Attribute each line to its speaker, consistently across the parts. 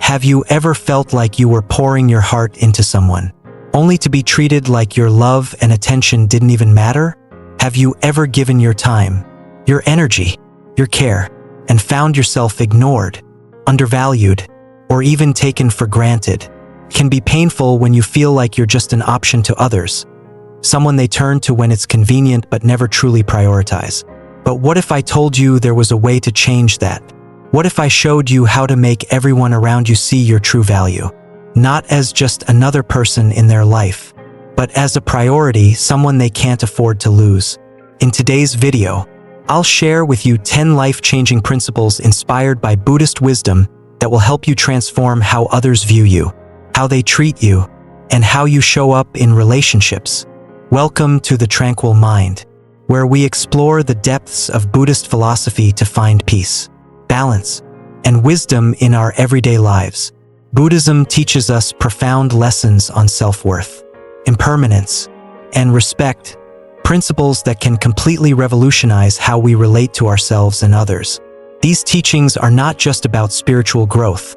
Speaker 1: Have you ever felt like you were pouring your heart into someone, only to be treated like your love and attention didn't even matter? Have you ever given your time, your energy, your care, and found yourself ignored, undervalued, or even taken for granted? It can be painful when you feel like you're just an option to others, someone they turn to when it's convenient but never truly prioritize. But what if I told you there was a way to change that? What if I showed you how to make everyone around you see your true value? Not as just another person in their life, but as a priority, someone they can't afford to lose. In today's video, I'll share with you 10 life-changing principles inspired by Buddhist wisdom that will help you transform how others view you, how they treat you, and how you show up in relationships. Welcome to the Tranquil Mind, where we explore the depths of Buddhist philosophy to find peace, balance, and wisdom in our everyday lives. Buddhism teaches us profound lessons on self-worth, impermanence, and respect, principles that can completely revolutionize how we relate to ourselves and others. These teachings are not just about spiritual growth.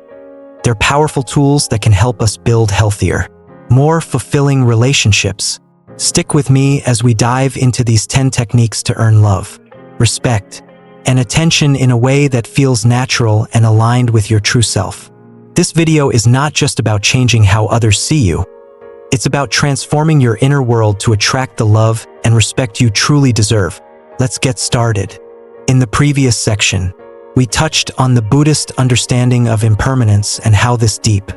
Speaker 1: They're powerful tools that can help us build healthier, more fulfilling relationships. Stick with me as we dive into these 10 techniques to earn love, respect, and attention in a way that feels natural and aligned with your true self. This video is not just about changing how others see you. It's about transforming your inner world to attract the love and respect you truly deserve. Let's get started. In the previous section, we touched on the Buddhist understanding of impermanence and how this deep,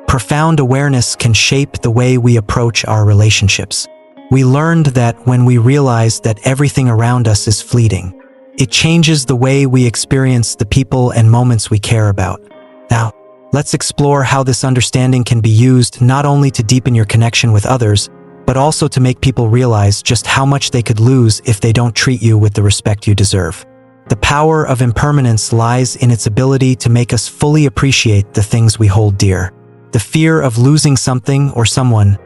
Speaker 1: profound awareness can shape the way we approach our relationships. We learned that when we realize that everything around us is fleeting, it changes the way we experience the people and moments we care about. Now, let's explore how this understanding can be used not only to deepen your connection with others, but also to make people realize just how much they could lose if they don't treat you with the respect you deserve. The power of impermanence lies in its ability to make us fully appreciate the things we hold dear. The fear of losing something or someone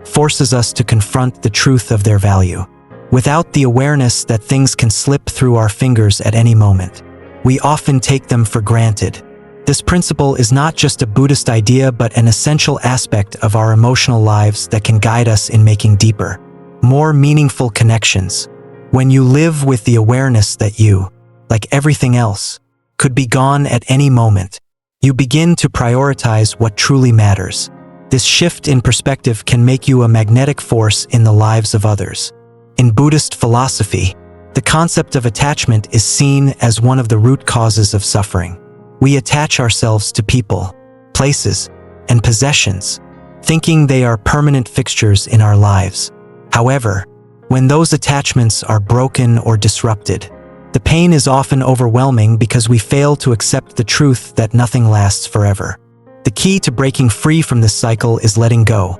Speaker 1: forces us to confront the truth of their value. Without the awareness that things can slip through our fingers at any moment, we often take them for granted. This principle is not just a Buddhist idea but an essential aspect of our emotional lives that can guide us in making deeper, more meaningful connections. When you live with the awareness that you, like everything else, could be gone at any moment, you begin to prioritize what truly matters. This shift in perspective can make you a magnetic force in the lives of others. In Buddhist philosophy, the concept of attachment is seen as one of the root causes of suffering. We attach ourselves to people, places, and possessions, thinking they are permanent fixtures in our lives. However, when those attachments are broken or disrupted, the pain is often overwhelming because we fail to accept the truth that nothing lasts forever. The key to breaking free from this cycle is letting go,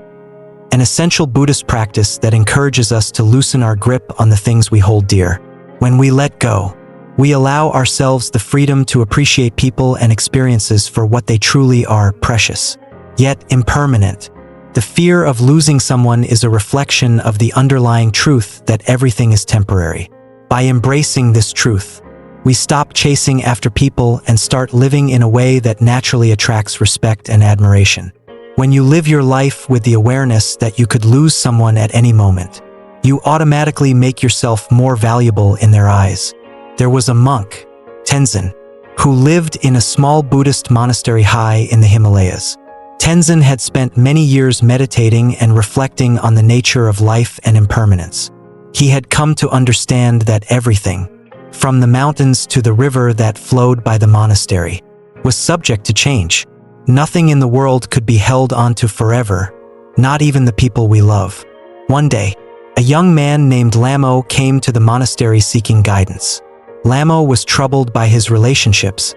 Speaker 1: an essential Buddhist practice that encourages us to loosen our grip on the things we hold dear. When we let go, we allow ourselves the freedom to appreciate people and experiences for what they truly are: precious, yet impermanent. The fear of losing someone is a reflection of the underlying truth that everything is temporary. By embracing this truth, we stop chasing after people and start living in a way that naturally attracts respect and admiration. When you live your life with the awareness that you could lose someone at any moment, you automatically make yourself more valuable in their eyes. There was a monk, Tenzin, who lived in a small Buddhist monastery high in the Himalayas. Tenzin had spent many years meditating and reflecting on the nature of life and impermanence. He had come to understand that everything, from the mountains to the river that flowed by the monastery, was subject to change. Nothing in the world could be held onto forever, not even the people we love. One day, a young man named Lamo came to the monastery seeking guidance. Lamo was troubled by his relationships.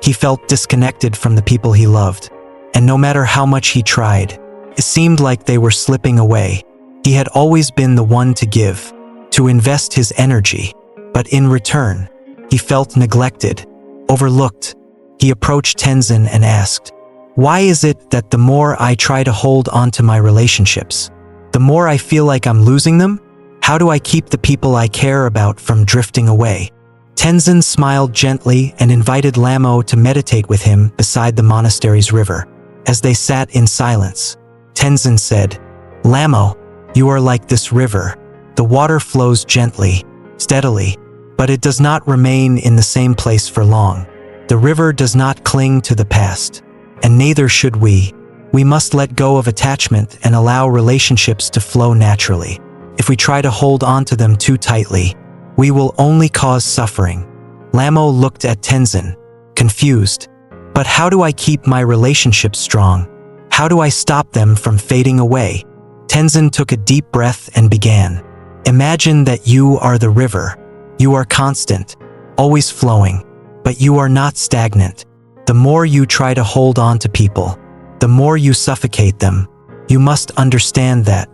Speaker 1: He felt disconnected from the people he loved, and no matter how much he tried, it seemed like they were slipping away. He had always been the one to give, to invest his energy, but in return, he felt neglected, overlooked. He approached Tenzin and asked, "Why is it that the more I try to hold on to my relationships, the more I feel like I'm losing them? How do I keep the people I care about from drifting away?" Tenzin smiled gently and invited Lamo to meditate with him beside the monastery's river. As they sat in silence, Tenzin said, "Lamo, you are like this river. The water flows gently, steadily, but it does not remain in the same place for long. The river does not cling to the past, and neither should we. We must let go of attachment and allow relationships to flow naturally. If we try to hold on to them too tightly, we will only cause suffering." Lamo looked at Tenzin, confused. "But how do I keep my relationships strong? How do I stop them from fading away?" Tenzin took a deep breath and began. "Imagine that you are the river. You are constant, always flowing, but you are not stagnant. The more you try to hold on to people, the more you suffocate them. You must understand that,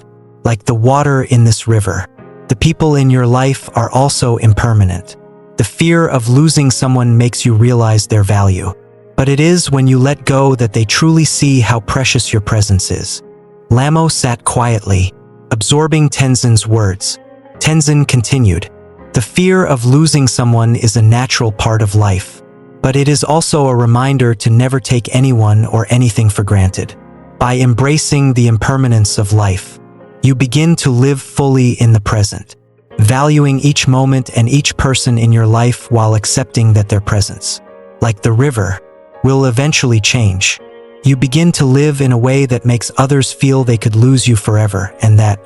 Speaker 1: like the water in this river, the people in your life are also impermanent. The fear of losing someone makes you realize their value. But it is when you let go that they truly see how precious your presence is." Lamo sat quietly, absorbing Tenzin's words. Tenzin continued, "The fear of losing someone is a natural part of life, but it is also a reminder to never take anyone or anything for granted. By embracing the impermanence of life, you begin to live fully in the present, valuing each moment and each person in your life while accepting that their presence, like the river, will eventually change. You begin to live in a way that makes others feel they could lose you forever, and that,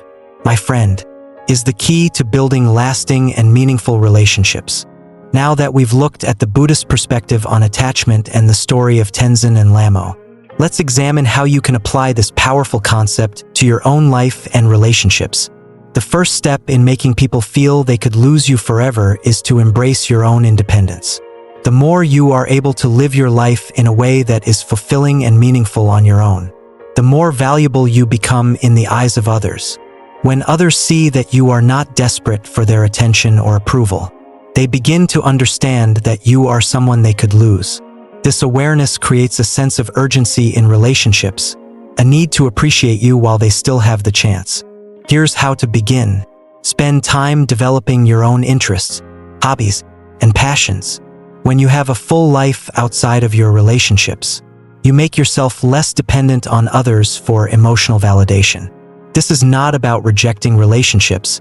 Speaker 1: my friend, is the key to building lasting and meaningful relationships." Now that we've looked at the Buddhist perspective on attachment and the story of Tenzin and Lamo, let's examine how you can apply this powerful concept to your own life and relationships. The first step in making people feel they could lose you forever is to embrace your own independence. The more you are able to live your life in a way that is fulfilling and meaningful on your own, the more valuable you become in the eyes of others. When others see that you are not desperate for their attention or approval, they begin to understand that you are someone they could lose. This awareness creates a sense of urgency in relationships, a need to appreciate you while they still have the chance. Here's how to begin. Spend time developing your own interests, hobbies, and passions. When you have a full life outside of your relationships, you make yourself less dependent on others for emotional validation. This is not about rejecting relationships.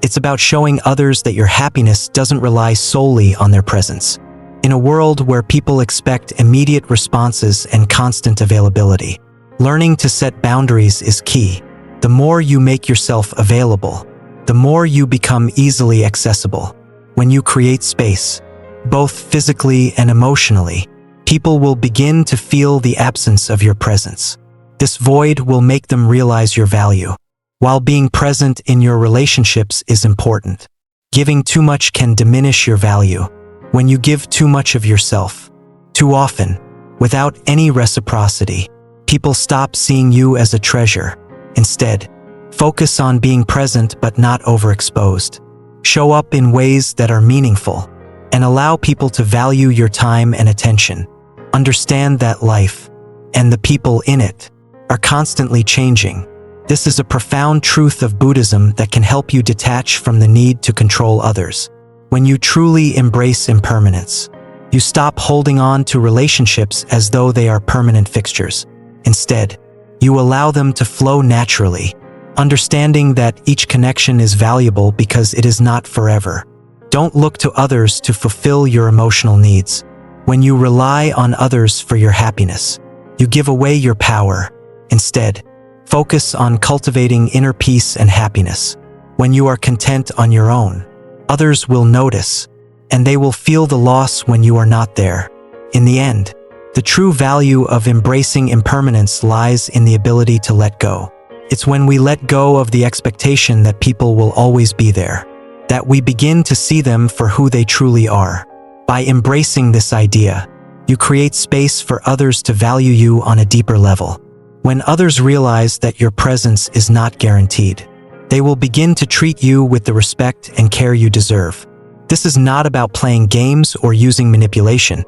Speaker 1: It's about showing others that your happiness doesn't rely solely on their presence. In a world where people expect immediate responses and constant availability, learning to set boundaries is key. The more you make yourself available, the more you become easily accessible. When you create space, both physically and emotionally, people will begin to feel the absence of your presence. This void will make them realize your value. While being present in your relationships is important, giving too much can diminish your value. When you give too much of yourself, too often, without any reciprocity, people stop seeing you as a treasure. Instead, focus on being present but not overexposed. Show up in ways that are meaningful, and allow people to value your time and attention. Understand that life, and the people in it, are constantly changing. This is a profound truth of Buddhism that can help you detach from the need to control others. When you truly embrace impermanence, you stop holding on to relationships as though they are permanent fixtures. Instead, you allow them to flow naturally, understanding that each connection is valuable because it is not forever. Don't look to others to fulfill your emotional needs. When you rely on others for your happiness, you give away your power. Instead, focus on cultivating inner peace and happiness. When you are content on your own, others will notice, and they will feel the loss when you are not there. In the end, the true value of embracing impermanence lies in the ability to let go. It's when we let go of the expectation that people will always be there, that we begin to see them for who they truly are. By embracing this idea, you create space for others to value you on a deeper level. When others realize that your presence is not guaranteed, they will begin to treat you with the respect and care you deserve. This is not about playing games or using manipulation.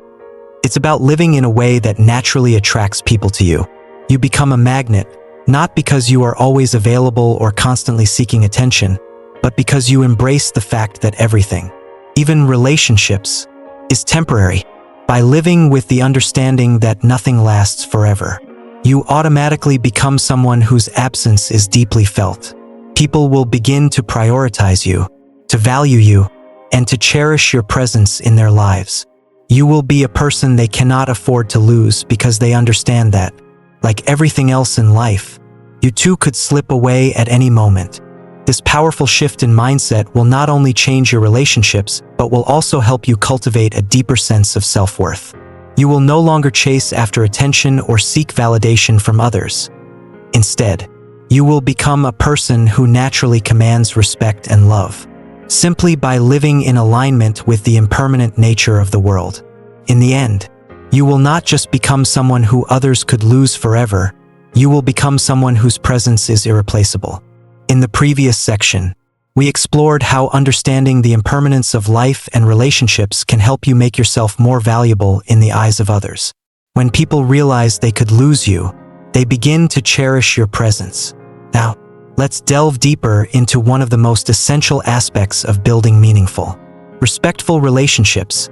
Speaker 1: It's about living in a way that naturally attracts people to you. You become a magnet, not because you are always available or constantly seeking attention, but because you embrace the fact that everything, even relationships, is temporary. By living with the understanding that nothing lasts forever, you automatically become someone whose absence is deeply felt. People will begin to prioritize you, to value you, and to cherish your presence in their lives. You will be a person they cannot afford to lose because they understand that, like everything else in life, you too could slip away at any moment. This powerful shift in mindset will not only change your relationships, but will also help you cultivate a deeper sense of self-worth. You will no longer chase after attention or seek validation from others. Instead, you will become a person who naturally commands respect and love, simply by living in alignment with the impermanent nature of the world. In the end, you will not just become someone who others could lose forever, you will become someone whose presence is irreplaceable. In the previous section, we explored how understanding the impermanence of life and relationships can help you make yourself more valuable in the eyes of others. When people realize they could lose you, they begin to cherish your presence. Now, let's delve deeper into one of the most essential aspects of building meaningful, respectful relationships.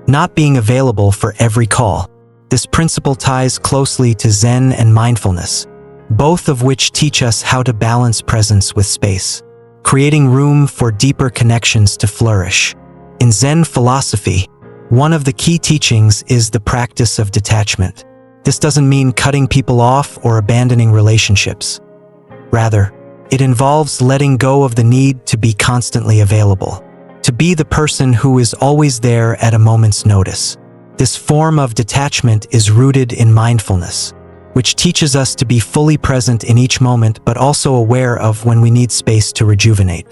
Speaker 1: Not being available for every call. This principle ties closely to Zen and mindfulness, both of which teach us how to balance presence with space, creating room for deeper connections to flourish. In Zen philosophy, one of the key teachings is the practice of detachment. This doesn't mean cutting people off or abandoning relationships. Rather, it involves letting go of the need to be constantly available, to be the person who is always there at a moment's notice. This form of detachment is rooted in mindfulness, which teaches us to be fully present in each moment but also aware of when we need space to rejuvenate,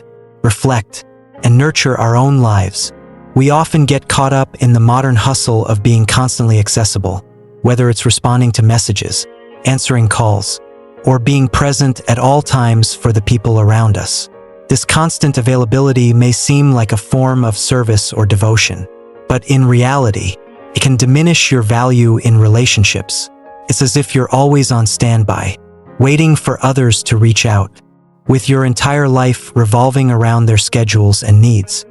Speaker 1: reflect, and nurture our own lives. We often get caught up in the modern hustle of being constantly accessible, whether it's responding to messages, answering calls, or being present at all times for the people around us. This constant availability may seem like a form of service or devotion, but in reality, it can diminish your value in relationships. It's as if you're always on standby, waiting for others to reach out, with your entire life revolving around their schedules and needs.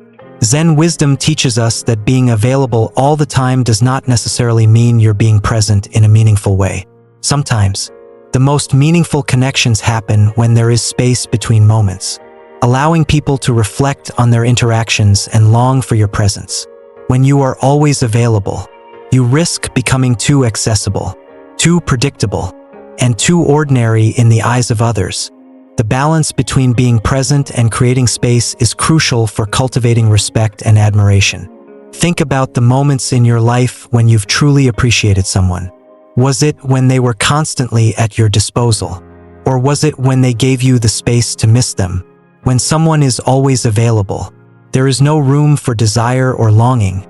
Speaker 1: Zen wisdom teaches us that being available all the time does not necessarily mean you're being present in a meaningful way. Sometimes, the most meaningful connections happen when there is space between moments, allowing people to reflect on their interactions and long for your presence. When you are always available, you risk becoming too accessible, too predictable, and too ordinary in the eyes of others. The balance between being present and creating space is crucial for cultivating respect and admiration. Think about the moments in your life when you've truly appreciated someone. Was it when they were constantly at your disposal? Or was it when they gave you the space to miss them? When someone is always available, there is no room for desire or longing.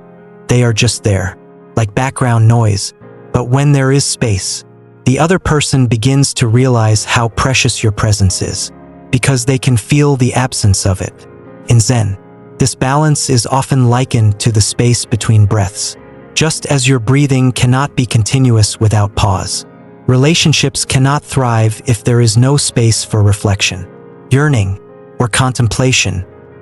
Speaker 1: They are just there, like background noise. But when there is space, the other person begins to realize how precious your presence is, because they can feel the absence of it. In Zen, this balance is often likened to the space between breaths. Just as your breathing cannot be continuous without pause, relationships cannot thrive if there is no space for reflection, yearning, or contemplation.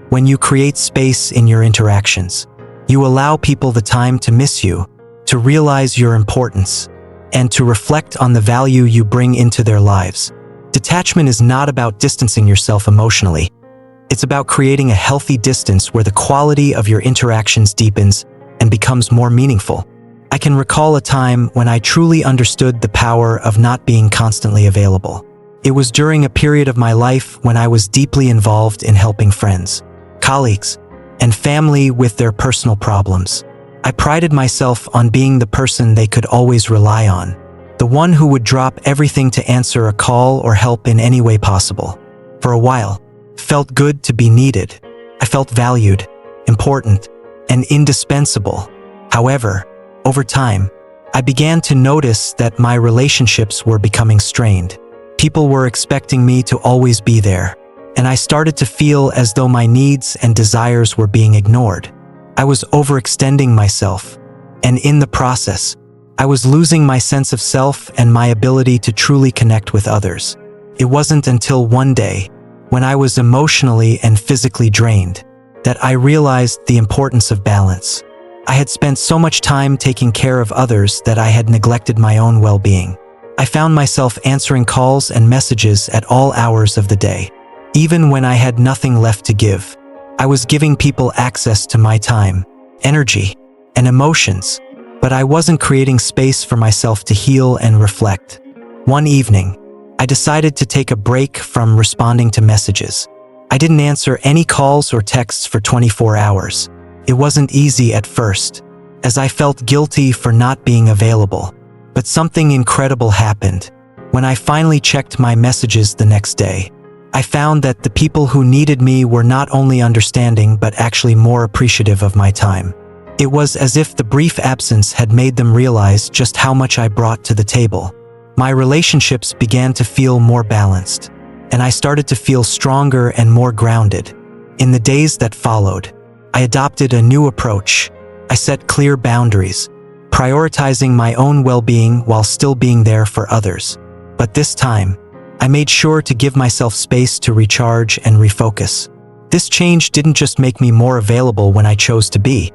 Speaker 1: When you create space in your interactions, you allow people the time to miss you, to realize your importance, and to reflect on the value you bring into their lives. Detachment is not about distancing yourself emotionally. It's about creating a healthy distance where the quality of your interactions deepens and becomes more meaningful. I can recall a time when I truly understood the power of not being constantly available. It was during a period of my life when I was deeply involved in helping friends, colleagues, and family with their personal problems. I prided myself on being the person they could always rely on, the one who would drop everything to answer a call or help in any way possible. For a while, it felt good to be needed. I felt valued, important, and indispensable. However, over time, I began to notice that my relationships were becoming strained. People were expecting me to always be there, and I started to feel as though my needs and desires were being ignored. I was overextending myself, and in the process, I was losing my sense of self and my ability to truly connect with others. It wasn't until one day, when I was emotionally and physically drained, that I realized the importance of balance. I had spent so much time taking care of others that I had neglected my own well-being. I found myself answering calls and messages at all hours of the day. Even when I had nothing left to give, I was giving people access to my time, energy, and emotions, but I wasn't creating space for myself to heal and reflect. One evening, I decided to take a break from responding to messages. I didn't answer any calls or texts for 24 hours. It wasn't easy at first, as I felt guilty for not being available. But something incredible happened. When I finally checked my messages the next day, I found that the people who needed me were not only understanding but actually more appreciative of my time. It was as if the brief absence had made them realize just how much I brought to the table. My relationships began to feel more balanced, and I started to feel stronger and more grounded. In the days that followed, I adopted a new approach. I set clear boundaries, prioritizing my own well-being while still being there for others. But this time, I made sure to give myself space to recharge and refocus. This change didn't just make me more available when I chose to be.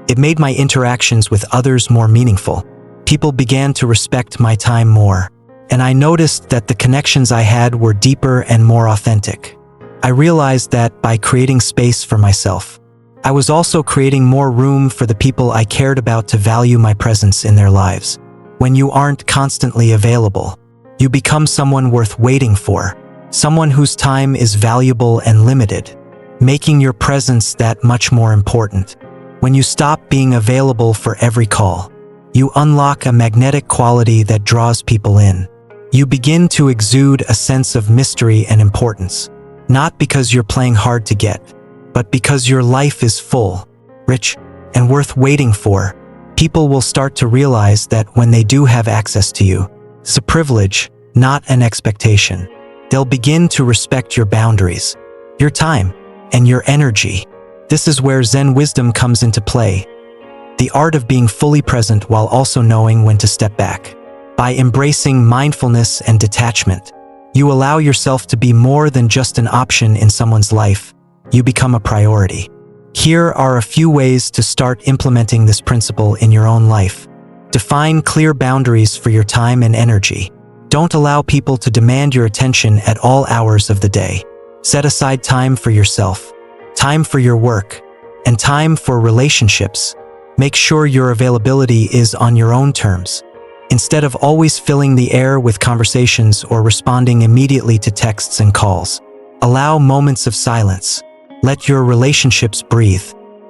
Speaker 1: It made my interactions with others more meaningful. People began to respect my time more, and I noticed that the connections I had were deeper and more authentic. I realized that by creating space for myself, I was also creating more room for the people I cared about to value my presence in their lives. When you aren't constantly available, you become someone worth waiting for, someone whose time is valuable and limited, making your presence that much more important. When you stop being available for every call, you unlock a magnetic quality that draws people in. You begin to exude a sense of mystery and importance, not because you're playing hard to get, but because your life is full, rich, and worth waiting for. People will start to realize that when they do have access to you, it's a privilege, not an expectation. They'll begin to respect your boundaries, your time, and your energy. This is where Zen wisdom comes into play, the art of being fully present while also knowing when to step back. By embracing mindfulness and detachment, you allow yourself to be more than just an option in someone's life. You become a priority. Here are a few ways to start implementing this principle in your own life. Define clear boundaries for your time and energy. Don't allow people to demand your attention at all hours of the day. Set aside time for yourself, time for your work, and time for relationships. Make sure your availability is on your own terms. Instead of always filling the air with conversations or responding immediately to texts and calls, allow moments of silence. Let your relationships breathe.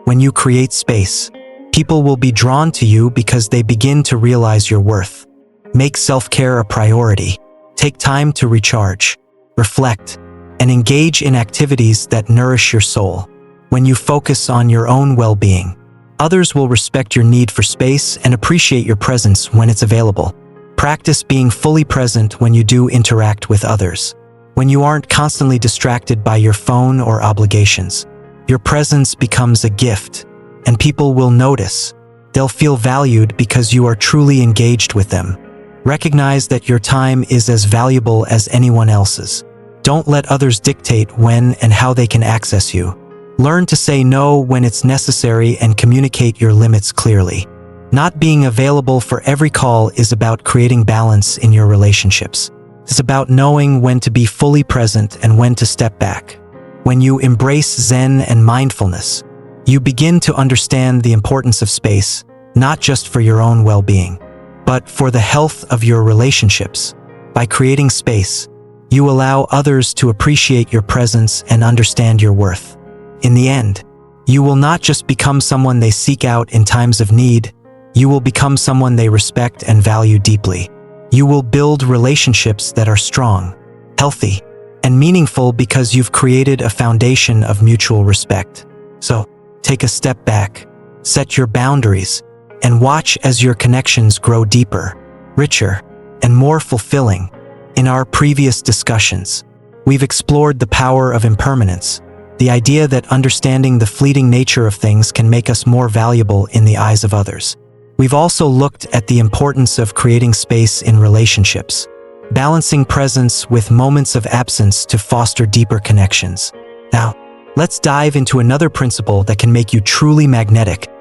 Speaker 1: When you create space, people will be drawn to you because they begin to realize your worth. Make self-care a priority. Take time to recharge, reflect, and engage in activities that nourish your soul. When you focus on your own well-being, others will respect your need for space and appreciate your presence when it's available. Practice being fully present when you do interact with others. When you aren't constantly distracted by your phone or obligations, your presence becomes a gift, and people will notice. They'll feel valued because you are truly engaged with them. Recognize that your time is as valuable as anyone else's. Don't let others dictate when and how they can access you. Learn to say no when it's necessary and communicate your limits clearly. Not being available for every call is about creating balance in your relationships. It's about knowing when to be fully present and when to step back. When you embrace Zen and mindfulness, you begin to understand the importance of space, not just for your own well-being, but for the health of your relationships. By creating space, you allow others to appreciate your presence and understand your worth. In the end, you will not just become someone they seek out in times of need, you will become someone they respect and value deeply. You will build relationships that are strong, healthy, and meaningful because you've created a foundation of mutual respect. So, take a step back, set your boundaries, and watch as your connections grow deeper, richer, and more fulfilling. In our previous discussions, we've explored the power of impermanence, the idea that understanding the fleeting nature of things can make us more valuable in the eyes of others. We've also looked at the importance of creating space in relationships, balancing presence with moments of absence to foster deeper connections. Now, let's dive into another principle that can make you truly magnetic.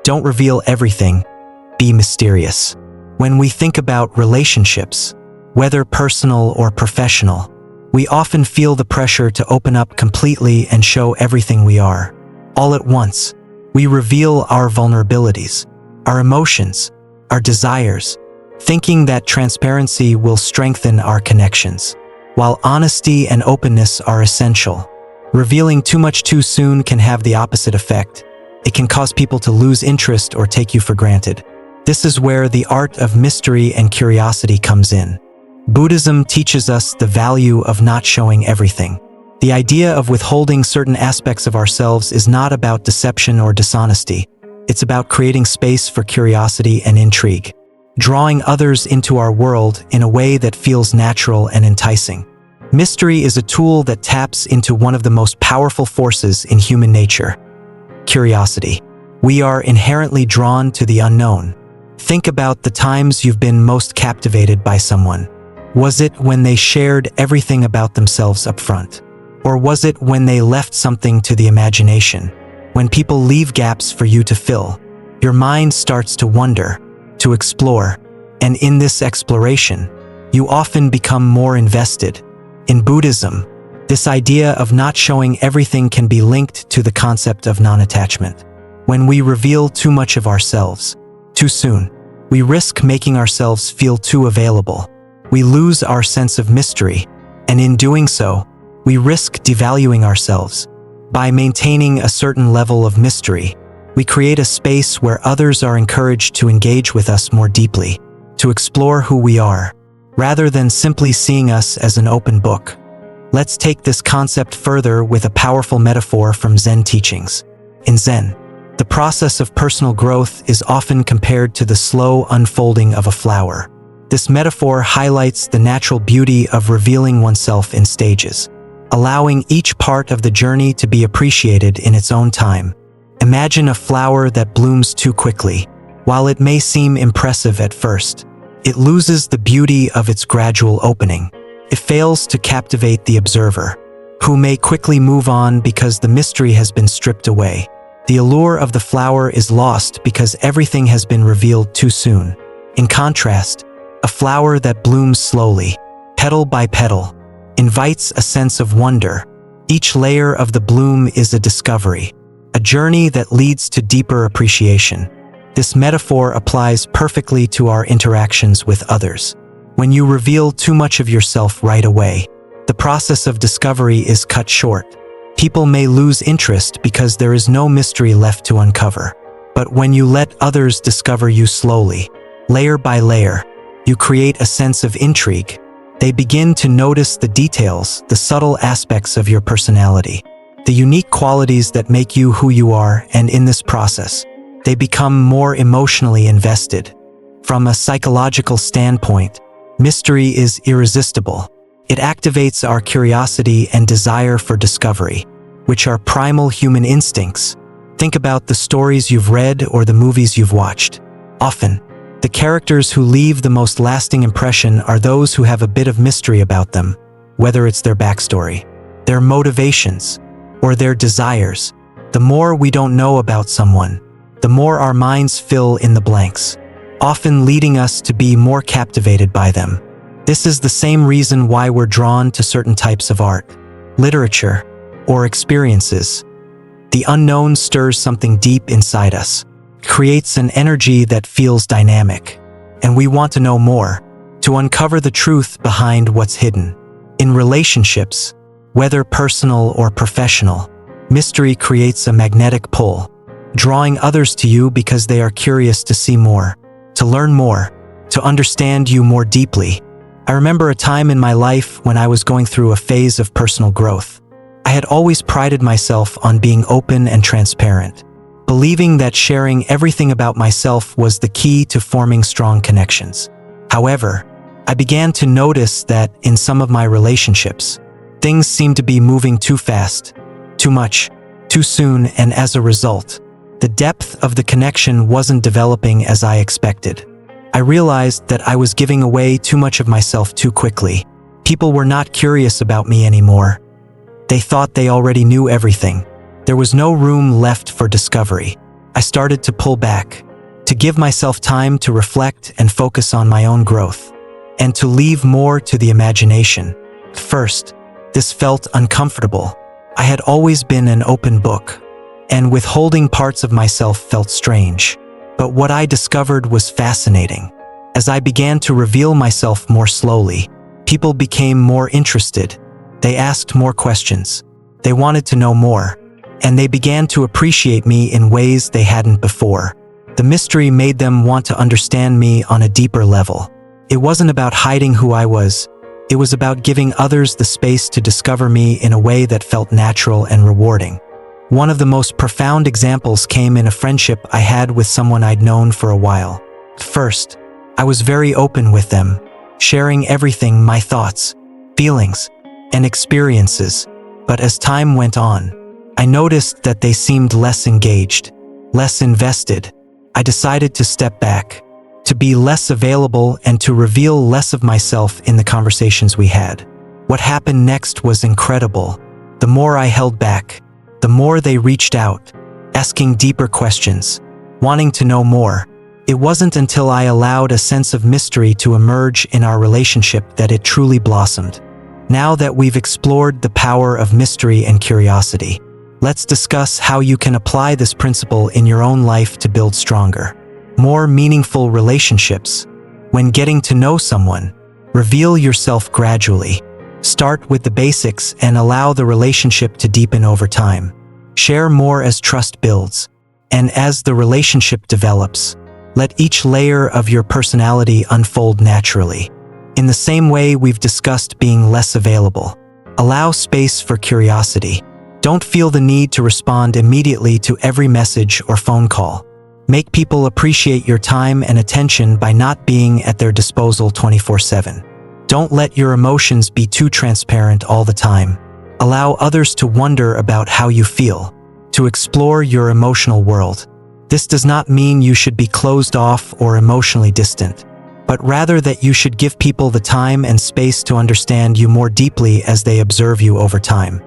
Speaker 1: Don't reveal everything. Be mysterious. When we think about relationships, whether personal or professional, we often feel the pressure to open up completely and show everything we are. All at once, we reveal our vulnerabilities, our emotions, our desires, thinking that transparency will strengthen our connections. While honesty and openness are essential, revealing too much too soon can have the opposite effect. It can cause people to lose interest or take you for granted. This is where the art of mystery and curiosity comes in. Buddhism teaches us the value of not showing everything. The idea of withholding certain aspects of ourselves is not about deception or dishonesty. It's about creating space for curiosity and intrigue, drawing others into our world in a way that feels natural and enticing. Mystery is a tool that taps into one of the most powerful forces in human nature: curiosity. We are inherently drawn to the unknown. Think about the times you've been most captivated by someone. Was it when they shared everything about themselves up front? Or was it when they left something to the imagination? When people leave gaps for you to fill, your mind starts to wonder, to explore, and in this exploration, you often become more invested. In Buddhism, this idea of not showing everything can be linked to the concept of non-attachment. When we reveal too much of ourselves too soon, we risk making ourselves feel too available. We lose our sense of mystery, and in doing so, we risk devaluing ourselves. By maintaining a certain level of mystery, we create a space where others are encouraged to engage with us more deeply, to explore who we are, rather than simply seeing us as an open book. Let's take this concept further with a powerful metaphor from Zen teachings. In Zen, the process of personal growth is often compared to the slow unfolding of a flower. This metaphor highlights the natural beauty of revealing oneself in stages, allowing each part of the journey to be appreciated in its own time. Imagine a flower that blooms too quickly. While it may seem impressive at first, it loses the beauty of its gradual opening. It fails to captivate the observer, who may quickly move on because the mystery has been stripped away. The allure of the flower is lost because everything has been revealed too soon. In contrast, a flower that blooms slowly, petal by petal, invites a sense of wonder. Each layer of the bloom is a discovery, a journey that leads to deeper appreciation. This metaphor applies perfectly to our interactions with others. When you reveal too much of yourself right away, the process of discovery is cut short. People may lose interest because there is no mystery left to uncover. But when you let others discover you slowly, layer by layer, you create a sense of intrigue. They begin to notice the details, the subtle aspects of your personality, the unique qualities that make you who you are, and in this process, they become more emotionally invested. From a psychological standpoint, mystery is irresistible. It activates our curiosity and desire for discovery, which are primal human instincts. Think about the stories you've read or the movies you've watched. Often, the characters who leave the most lasting impression are those who have a bit of mystery about them, whether it's their backstory, their motivations, or their desires. The more we don't know about someone, the more our minds fill in the blanks, often leading us to be more captivated by them. This is the same reason why we're drawn to certain types of art, literature, or experiences. The unknown stirs something deep inside us, creates an energy that feels dynamic, and we want to know more, to uncover the truth behind what's hidden. In relationships, whether personal or professional, mystery creates a magnetic pull, drawing others to you because they are curious to see more, to learn more, to understand you more deeply. I remember a time in my life when I was going through a phase of personal growth. I had always prided myself on being open and transparent, believing that sharing everything about myself was the key to forming strong connections. However, I began to notice that in some of my relationships, things seemed to be moving too fast, too much, too soon, and as a result, the depth of the connection wasn't developing as I expected. I realized that I was giving away too much of myself too quickly. People were not curious about me anymore. They thought they already knew everything. There was no room left for discovery. I started to pull back, to to give myself time to reflect and focus on my own growth, and to leave more to the imagination. First, this felt uncomfortable. I had always been an open book, and withholding parts of myself felt strange. But what I discovered was fascinating. As I began to reveal myself more slowly, people became more interested. They asked more questions. They wanted to know more, and they began to appreciate me in ways they hadn't before. The mystery made them want to understand me on a deeper level. It wasn't about hiding who I was. It was about giving others the space to discover me in a way that felt natural and rewarding. One of the most profound examples came in a friendship I had with someone I'd known for a while. First, I was very open with them, sharing everything, my thoughts, feelings, and experiences. But as time went on, I noticed that they seemed less engaged, less invested. I decided to step back, to be less available, and to reveal less of myself in the conversations we had. What happened next was incredible. The more I held back, the more they reached out, asking deeper questions, wanting to know more. It wasn't until I allowed a sense of mystery to emerge in our relationship that it truly blossomed. Now that we've explored the power of mystery and curiosity, let's discuss how you can apply this principle in your own life to build stronger, more meaningful relationships. When getting to know someone, reveal yourself gradually. Start with the basics and allow the relationship to deepen over time. Share more as trust builds, and as the relationship develops, let each layer of your personality unfold naturally. In the same way we've discussed being less available, allow space for curiosity. Don't feel the need to respond immediately to every message or phone call. Make people appreciate your time and attention by not being at their disposal 24/7. Don't let your emotions be too transparent all the time. Allow others to wonder about how you feel, to explore your emotional world. This does not mean you should be closed off or emotionally distant, but rather that you should give people the time and space to understand you more deeply as they observe you over time.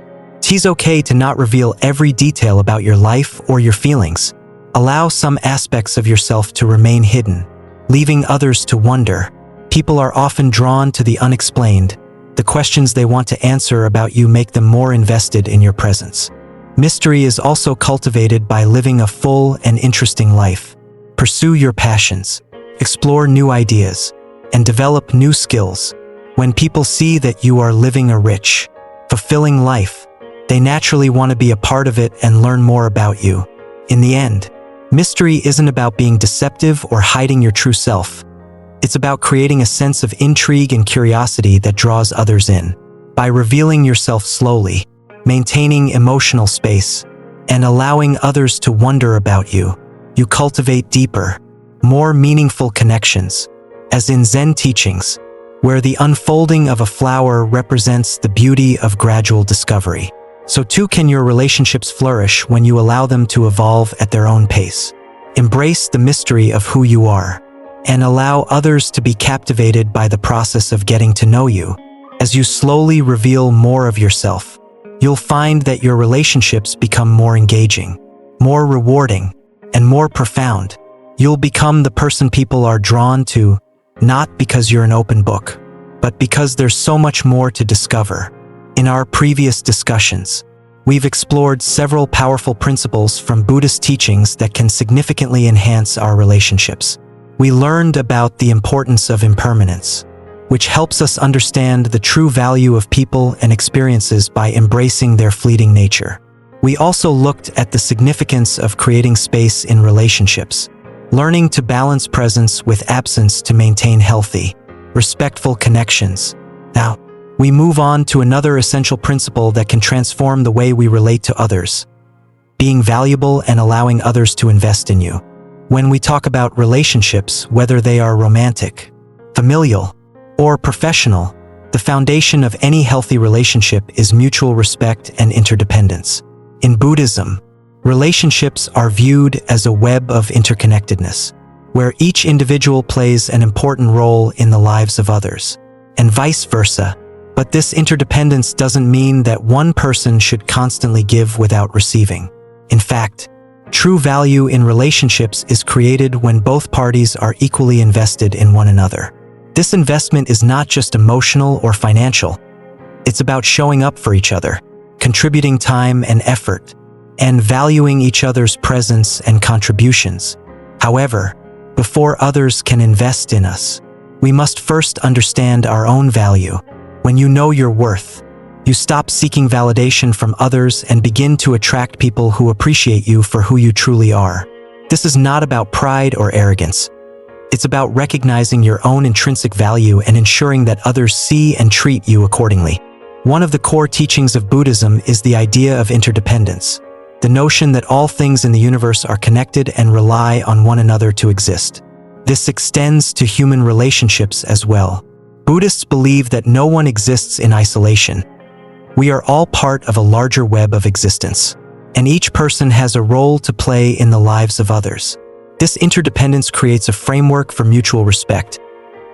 Speaker 1: It's okay to not reveal every detail about your life or your feelings. Allow some aspects of yourself to remain hidden, leaving others to wonder. People are often drawn to the unexplained. The questions they want to answer about you make them more invested in your presence. Mystery is also cultivated by living a full and interesting life. Pursue your passions, explore new ideas, and develop new skills. When people see that you are living a rich, fulfilling life, they naturally want to be a part of it and learn more about you. In the end, mystery isn't about being deceptive or hiding your true self. It's about creating a sense of intrigue and curiosity that draws others in. By revealing yourself slowly, maintaining emotional space, and allowing others to wonder about you, you cultivate deeper, more meaningful connections. As in Zen teachings, where the unfolding of a flower represents the beauty of gradual discovery, so too can your relationships flourish when you allow them to evolve at their own pace. Embrace the mystery of who you are, and allow others to be captivated by the process of getting to know you. As you slowly reveal more of yourself, you'll find that your relationships become more engaging, more rewarding, and more profound. You'll become the person people are drawn to, not because you're an open book, but because there's so much more to discover. In our previous discussions, we've explored several powerful principles from Buddhist teachings that can significantly enhance our relationships. We learned about the importance of impermanence, which helps us understand the true value of people and experiences by embracing their fleeting nature. We also looked at the significance of creating space in relationships, learning to balance presence with absence to maintain healthy, respectful connections. Now, we move on to another essential principle that can transform the way we relate to others: being valuable and allowing others to invest in you. When we talk about relationships, whether they are romantic, familial, or professional, the foundation of any healthy relationship is mutual respect and interdependence. In Buddhism, relationships are viewed as a web of interconnectedness, where each individual plays an important role in the lives of others, and vice versa. But this interdependence doesn't mean that one person should constantly give without receiving. In fact, True value in relationships is created when both parties are equally invested in one another. This investment is not just emotional or financial. It's about showing up for each other, contributing time and effort, and valuing each other's presence and contributions. However, before others can invest in us, we must first understand our own value. When you know your worth, you stop seeking validation from others and begin to attract people who appreciate you for who you truly are. This is not about pride or arrogance. It's about recognizing your own intrinsic value and ensuring that others see and treat you accordingly. One of the core teachings of Buddhism is the idea of interdependence, the notion that all things in the universe are connected and rely on one another to exist. This extends to human relationships as well. Buddhists believe that no one exists in isolation. We are all part of a larger web of existence, and each person has a role to play in the lives of others. This interdependence creates a framework for mutual respect,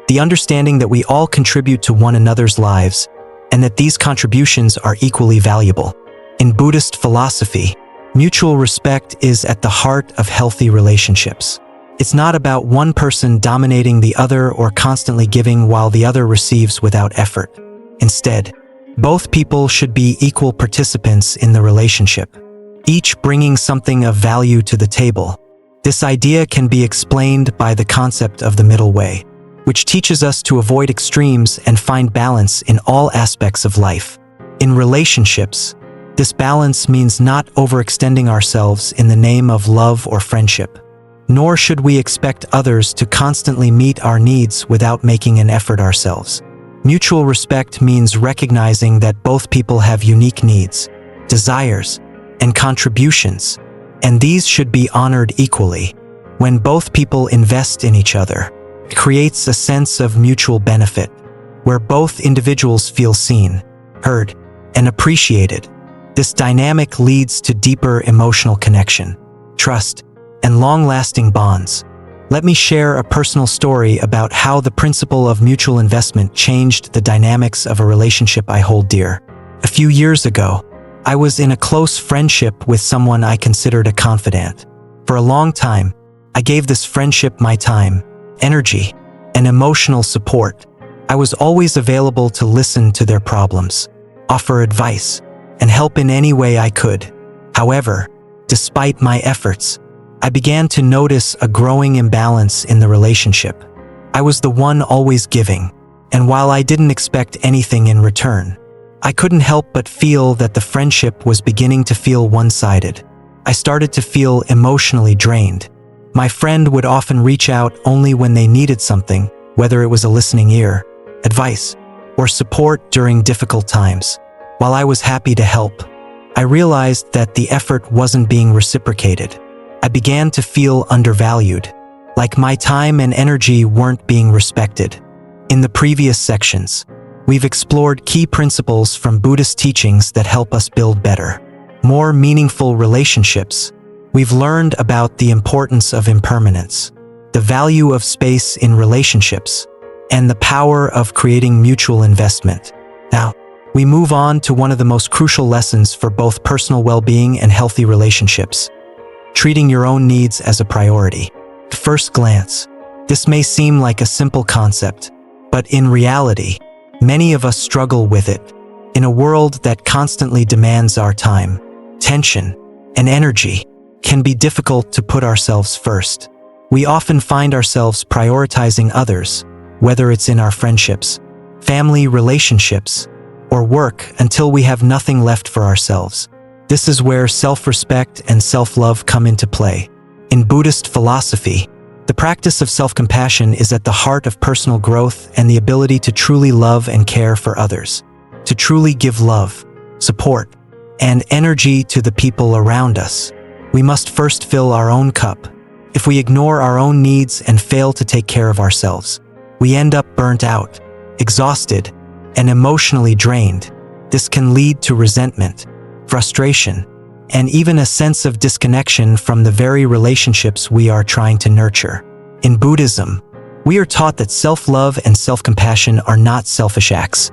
Speaker 1: the understanding that we all contribute to one another's lives, and that these contributions are equally valuable. In Buddhist philosophy, mutual respect is at the heart of healthy relationships. It's not about one person dominating the other or constantly giving while the other receives without effort. Instead, both people should be equal participants in the relationship, each bringing something of value to the table. This idea can be explained by the concept of the middle way, which teaches us to avoid extremes and find balance in all aspects of life. In relationships, this balance means not overextending ourselves in the name of love or friendship, nor should we expect others to constantly meet our needs without making an effort ourselves. Mutual respect means recognizing that both people have unique needs, desires, and contributions, and these should be honored equally. When both people invest in each other, it creates a sense of mutual benefit, where both individuals feel seen, heard, and appreciated. This dynamic leads to deeper emotional connection, trust, and long-lasting bonds. Let me share a personal story about how the principle of mutual investment changed the dynamics of a relationship I hold dear. A few years ago, I was in a close friendship with someone I considered a confidant. For a long time, I gave this friendship my time, energy, and emotional support. I was always available to listen to their problems, offer advice, and help in any way I could. However, despite my efforts, I began to notice a growing imbalance in the relationship. I was the one always giving, and while I didn't expect anything in return, I couldn't help but feel that the friendship was beginning to feel one-sided. I started to feel emotionally drained. My friend would often reach out only when they needed something, whether it was a listening ear, advice, or support during difficult times. While I was happy to help, I realized that the effort wasn't being reciprocated. I began to feel undervalued, like my time and energy weren't being respected. In the previous sections, we've explored key principles from Buddhist teachings that help us build better, more meaningful relationships. We've learned about the importance of impermanence, the value of space in relationships, and the power of creating mutual investment. Now, we move on to one of the most crucial lessons for both personal well-being and healthy relationships: treating your own needs as a priority. At first glance, this may seem like a simple concept, but in reality, many of us struggle with it. In a world that constantly demands our time, attention, and energy, can be difficult to put ourselves first. We often find ourselves prioritizing others, whether it's in our friendships, family relationships, or work, until we have nothing left for ourselves. This is where self-respect and self-love come into play. In Buddhist philosophy, the practice of self-compassion is at the heart of personal growth and the ability to truly love and care for others. To truly give love, support, and energy to the people around us, we must first fill our own cup. If we ignore our own needs and fail to take care of ourselves, we end up burnt out, exhausted, and emotionally drained. This can lead to resentment, frustration, and even a sense of disconnection from the very relationships we are trying to nurture. In Buddhism, we are taught that self-love and self-compassion are not selfish acts.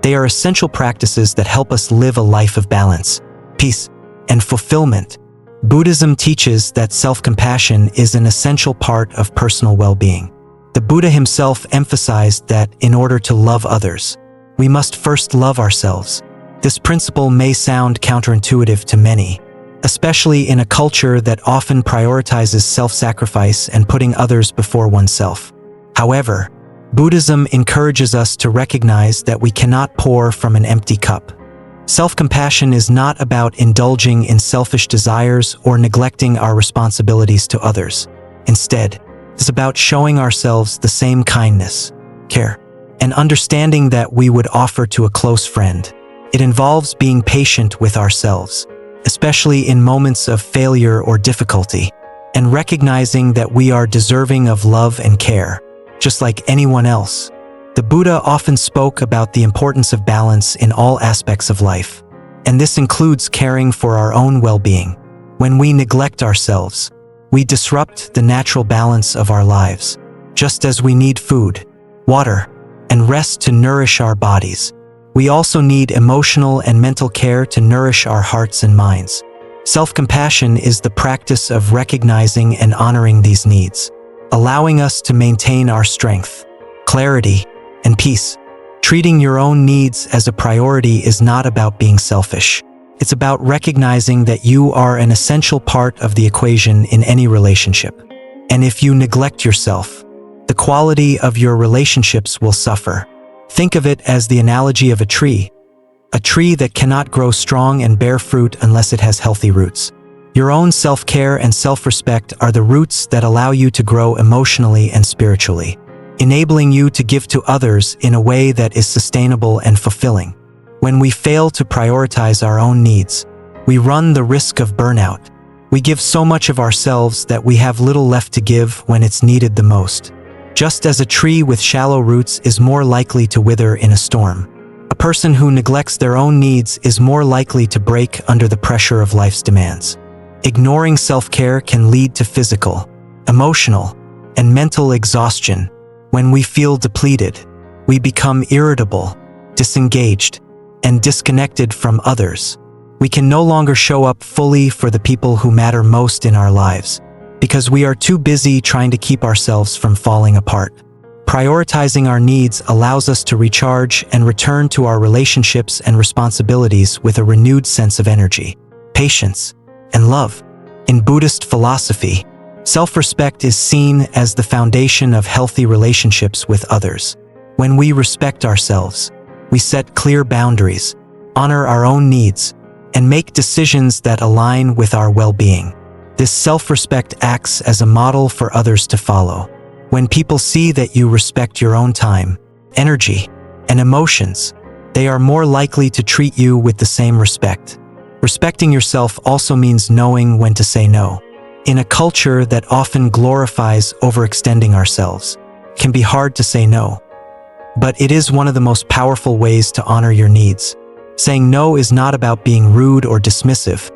Speaker 1: They are essential practices that help us live a life of balance, peace, and fulfillment. Buddhism teaches that self-compassion is an essential part of personal well-being. The Buddha himself emphasized that in order to love others, we must first love ourselves. This principle may sound counterintuitive to many, especially in a culture that often prioritizes self-sacrifice and putting others before oneself. However, Buddhism encourages us to recognize that we cannot pour from an empty cup. Self-compassion is not about indulging in selfish desires or neglecting our responsibilities to others. Instead, it's about showing ourselves the same kindness, care, and understanding that we would offer to a close friend. It involves being patient with ourselves, especially in moments of failure or difficulty, and recognizing that we are deserving of love and care, just like anyone else. The Buddha often spoke about the importance of balance in all aspects of life, and this includes caring for our own well-being. When we neglect ourselves, we disrupt the natural balance of our lives. Just as we need food, water, and rest to nourish our bodies, we also need emotional and mental care to nourish our hearts and minds. Self-compassion is the practice of recognizing and honoring these needs, allowing us to maintain our strength, clarity, and peace. Treating your own needs as a priority is not about being selfish. It's about recognizing that you are an essential part of the equation in any relationship. And if you neglect yourself, the quality of your relationships will suffer. Think of it as the analogy of a tree that cannot grow strong and bear fruit unless it has healthy roots. Your own self-care and self-respect are the roots that allow you to grow emotionally and spiritually, enabling you to give to others in a way that is sustainable and fulfilling. When we fail to prioritize our own needs, we run the risk of burnout. We give so much of ourselves that we have little left to give when it's needed the most. Just as a tree with shallow roots is more likely to wither in a storm, a person who neglects their own needs is more likely to break under the pressure of life's demands. Ignoring self-care can lead to physical, emotional, and mental exhaustion. When we feel depleted, we become irritable, disengaged, and disconnected from others. We can no longer show up fully for the people who matter most in our lives, because we are too busy trying to keep ourselves from falling apart. Prioritizing our needs allows us to recharge and return to our relationships and responsibilities with a renewed sense of energy, patience, and love. In Buddhist philosophy, self-respect is seen as the foundation of healthy relationships with others. When we respect ourselves, we set clear boundaries, honor our own needs, and make decisions that align with our well-being. This self-respect acts as a model for others to follow. When people see that you respect your own time, energy, and emotions, they are more likely to treat you with the same respect. Respecting yourself also means knowing when to say no. In a culture that often glorifies overextending ourselves, it can be hard to say no. But it is one of the most powerful ways to honor your needs. Saying no is not about being rude or dismissive.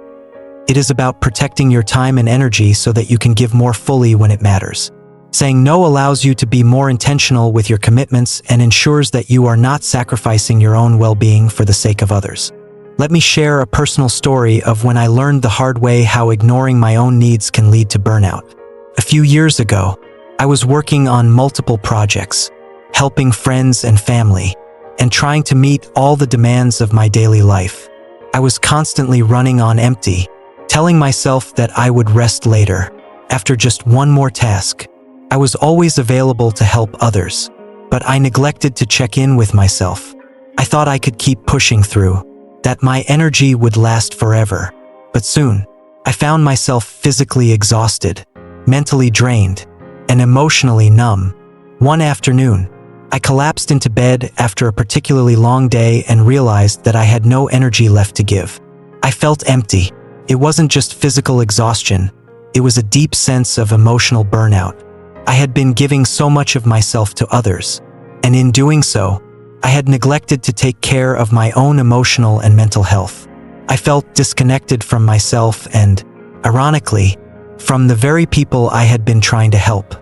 Speaker 1: It is about protecting your time and energy so that you can give more fully when it matters. Saying no allows you to be more intentional with your commitments and ensures that you are not sacrificing your own well-being for the sake of others. Let me share a personal story of when I learned the hard way how ignoring my own needs can lead to burnout. A few years ago, I was working on multiple projects, helping friends and family, and trying to meet all the demands of my daily life. I was constantly running on empty, telling myself that I would rest later, after just one more task. I was always available to help others, but I neglected to check in with myself. I thought I could keep pushing through, that my energy would last forever. But soon, I found myself physically exhausted, mentally drained, and emotionally numb. One afternoon, I collapsed into bed after a particularly long day and realized that I had no energy left to give. I felt empty. It wasn't just physical exhaustion, it was a deep sense of emotional burnout. I had been giving so much of myself to others, and in doing so, I had neglected to take care of my own emotional and mental health. I felt disconnected from myself and, ironically, from the very people I had been trying to help.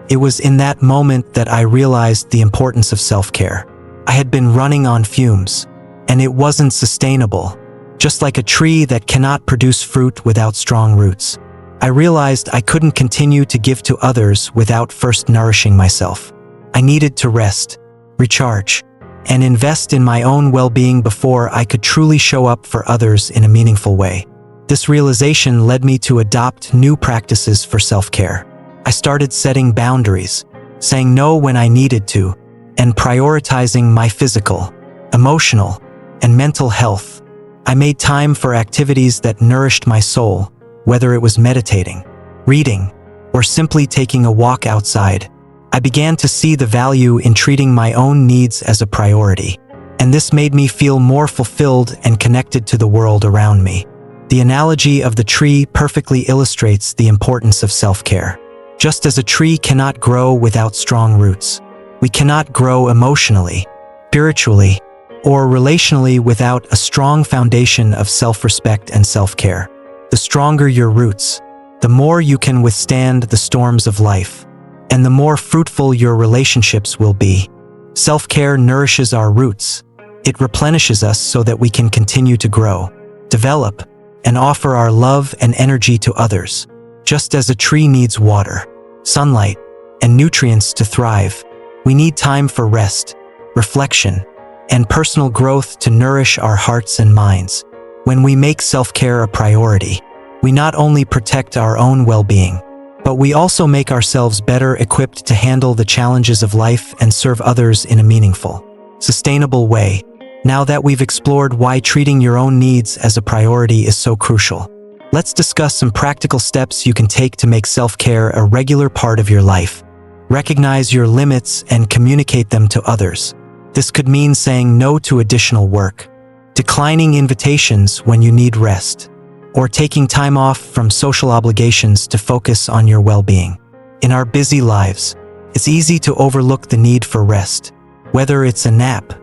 Speaker 1: It was in that moment that I realized the importance of self-care. I had been running on fumes, and it wasn't sustainable. just like a tree that cannot produce fruit without strong roots. I realized I couldn't continue to give to others without first nourishing myself. I needed to rest, recharge, and invest in my own well-being before I could truly show up for others in a meaningful way. This realization led me to adopt new practices for self-care. I started setting boundaries, saying no when I needed to, and prioritizing my physical, emotional, and mental health. I made time for activities that nourished my soul, whether it was meditating, reading, or simply taking a walk outside. I began to see the value in treating my own needs as a priority, and this made me feel more fulfilled and connected to the world around me. The analogy of the tree perfectly illustrates the importance of self-care. Just as a tree cannot grow without strong roots, we cannot grow emotionally, spiritually, or relationally without a strong foundation of self-respect and self-care. The stronger your roots, the more you can withstand the storms of life, and the more fruitful your relationships will be. Self-care nourishes our roots. It replenishes us so that we can continue to grow, develop, and offer our love and energy to others. Just as a tree needs water, sunlight, and nutrients to thrive, we need time for rest, reflection, and personal growth to nourish our hearts and minds. When we make self-care a priority, we not only protect our own well-being, but we also make ourselves better equipped to handle the challenges of life and serve others in a meaningful, sustainable way. Now that we've explored why treating your own needs as a priority is so crucial, let's discuss some practical steps you can take to make self-care a regular part of your life. Recognize your limits and communicate them to others. This could mean saying no to additional work, declining invitations when you need rest, or taking time off from social obligations to focus on your well-being. In our busy lives, it's easy to overlook the need for rest, whether it's a nap,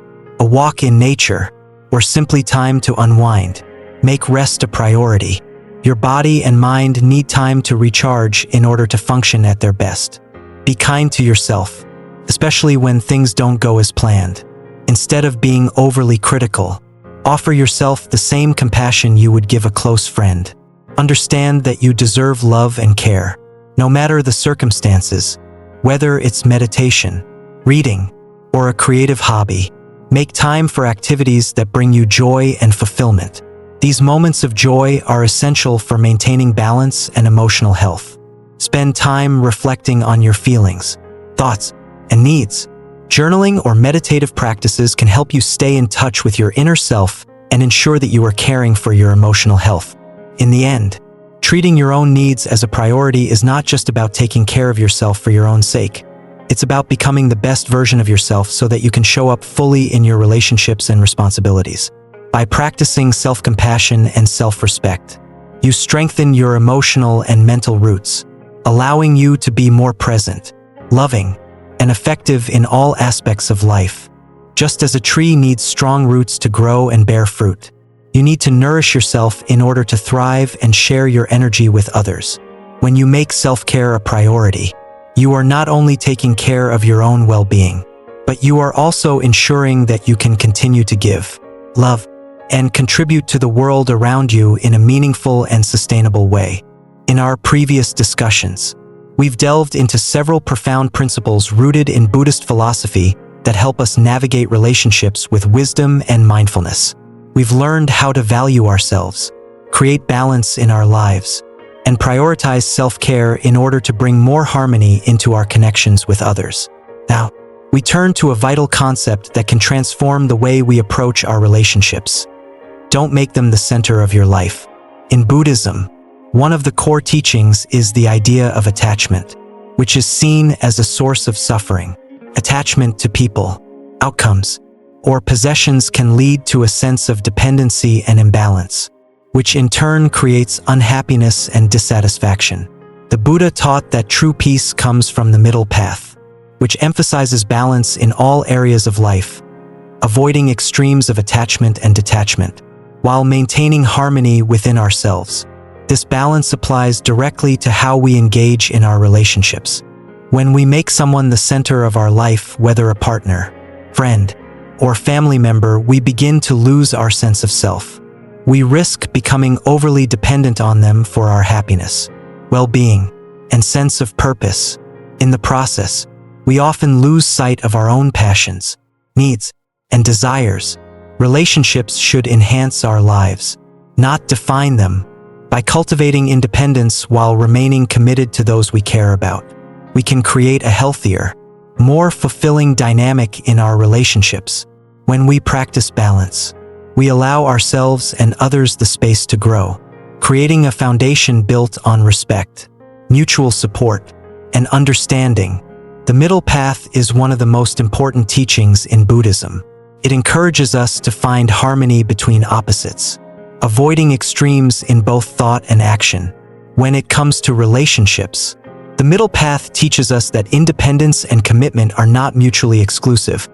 Speaker 1: a walk in nature, or simply time to unwind. Make rest a priority. Your body and mind need time to recharge in order to function at their best. Be kind to yourself, especially when things don't go as planned. Instead of being overly critical, offer yourself the same compassion you would give a close friend. Understand that you deserve love and care, no matter the circumstances. Whether it's meditation, reading, or a creative hobby, make time for activities that bring you joy and fulfillment. These moments of joy are essential for maintaining balance and emotional health. Spend time reflecting on your feelings, thoughts, and needs. Journaling or meditative practices can help you stay in touch with your inner self and ensure that you are caring for your emotional health. In the end, treating your own needs as a priority is not just about taking care of yourself for your own sake. It's about becoming the best version of yourself so that you can show up fully in your relationships and responsibilities. By practicing self-compassion and self-respect, you strengthen your emotional and mental roots, allowing you to be more present, loving, and effective in all aspects of life. Just as a tree needs strong roots to grow and bear fruit, you need to nourish yourself in order to thrive and share your energy with others. When you make self-care a priority, you are not only taking care of your own well-being, but you are also ensuring that you can continue to give, love, and contribute to the world around you in a meaningful and sustainable way. In our previous discussions, we've delved into several profound principles rooted in Buddhist philosophy that help us navigate relationships with wisdom and mindfulness. We've learned how to value ourselves, create balance in our lives, and prioritize self-care in order to bring more harmony into our connections with others. Now, we turn to a vital concept that can transform the way we approach our relationships. Don't make them the center of your life. In Buddhism, one of the core teachings is the idea of attachment, which is seen as a source of suffering. Attachment to people, outcomes, or possessions can lead to a sense of dependency and imbalance, which in turn creates unhappiness and dissatisfaction. The Buddha taught that true peace comes from the middle path, which emphasizes balance in all areas of life, avoiding extremes of attachment and detachment, while maintaining harmony within ourselves. This balance applies directly to how we engage in our relationships. When we make someone the center of our life, whether a partner, friend, or family member, we begin to lose our sense of self. we risk becoming overly dependent on them for our happiness, well-being, and sense of purpose. In the process, we often lose sight of our own passions, needs, and desires. Relationships should enhance our lives, not define them. By cultivating independence while remaining committed to those we care about, we can create a healthier, more fulfilling dynamic in our relationships. When we practice balance, we allow ourselves and others the space to grow, creating a foundation built on respect, mutual support, and understanding. The middle path is one of the most important teachings in Buddhism. It encourages us to find harmony between opposites, avoiding extremes in both thought and action. When it comes to relationships, the middle path teaches us that independence and commitment are not mutually exclusive.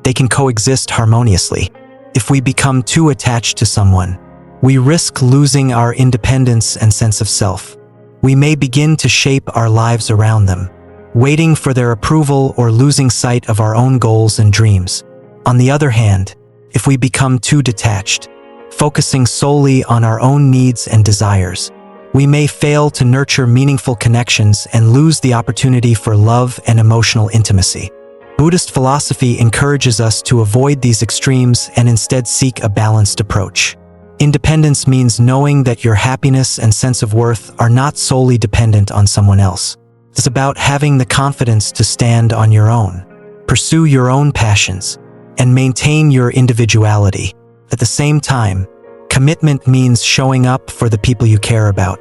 Speaker 1: They can coexist harmoniously. If we become too attached to someone, we risk losing our independence and sense of self. We may begin to shape our lives around them, waiting for their approval or losing sight of our own goals and dreams. On the other hand, if we become too detached, focusing solely on our own needs and desires, we may fail to nurture meaningful connections and lose the opportunity for love and emotional intimacy. Buddhist philosophy encourages us to avoid these extremes and instead seek a balanced approach. Independence means knowing that your happiness and sense of worth are not solely dependent on someone else. It's about having the confidence to stand on your own, pursue your own passions, and maintain your individuality. At the same time, commitment means showing up for the people you care about,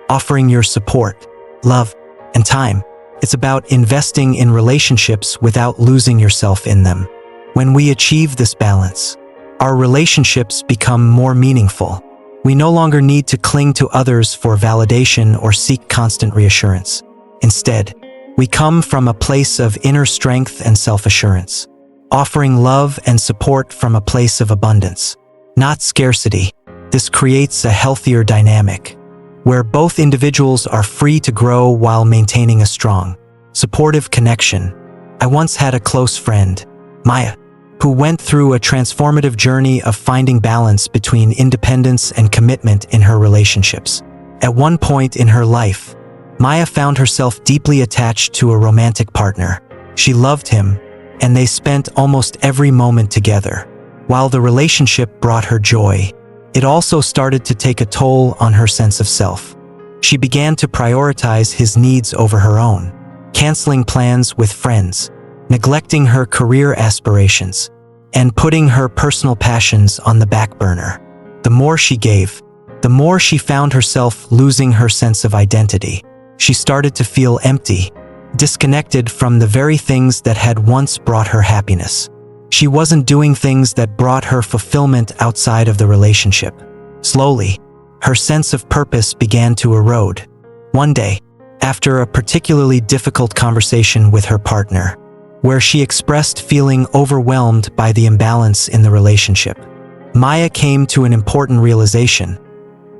Speaker 1: offering your support, love, and time. It's about investing in relationships without losing yourself in them. When we achieve this balance, our relationships become more meaningful. We no longer need to cling to others for validation or seek constant reassurance. Instead, we come from a place of inner strength and self-assurance, offering love and support from a place of abundance, not scarcity. This creates a healthier dynamic, where both individuals are free to grow while maintaining a strong, supportive connection. I once had a close friend, Maya, who went through a transformative journey of finding balance between independence and commitment in her relationships. At one point in her life, Maya found herself deeply attached to a romantic partner. She loved him, and they spent almost every moment together. While the relationship brought her joy, it also started to take a toll on her sense of self. She began to prioritize his needs over her own, canceling plans with friends, neglecting her career aspirations, and putting her personal passions on the back burner. The more she gave, the more she found herself losing her sense of identity. She started to feel empty, disconnected from the very things that had once brought her happiness. She wasn't doing things that brought her fulfillment outside of the relationship. Slowly, her sense of purpose began to erode. One day, after a particularly difficult conversation with her partner, where she expressed feeling overwhelmed by the imbalance in the relationship, Maya came to an important realization.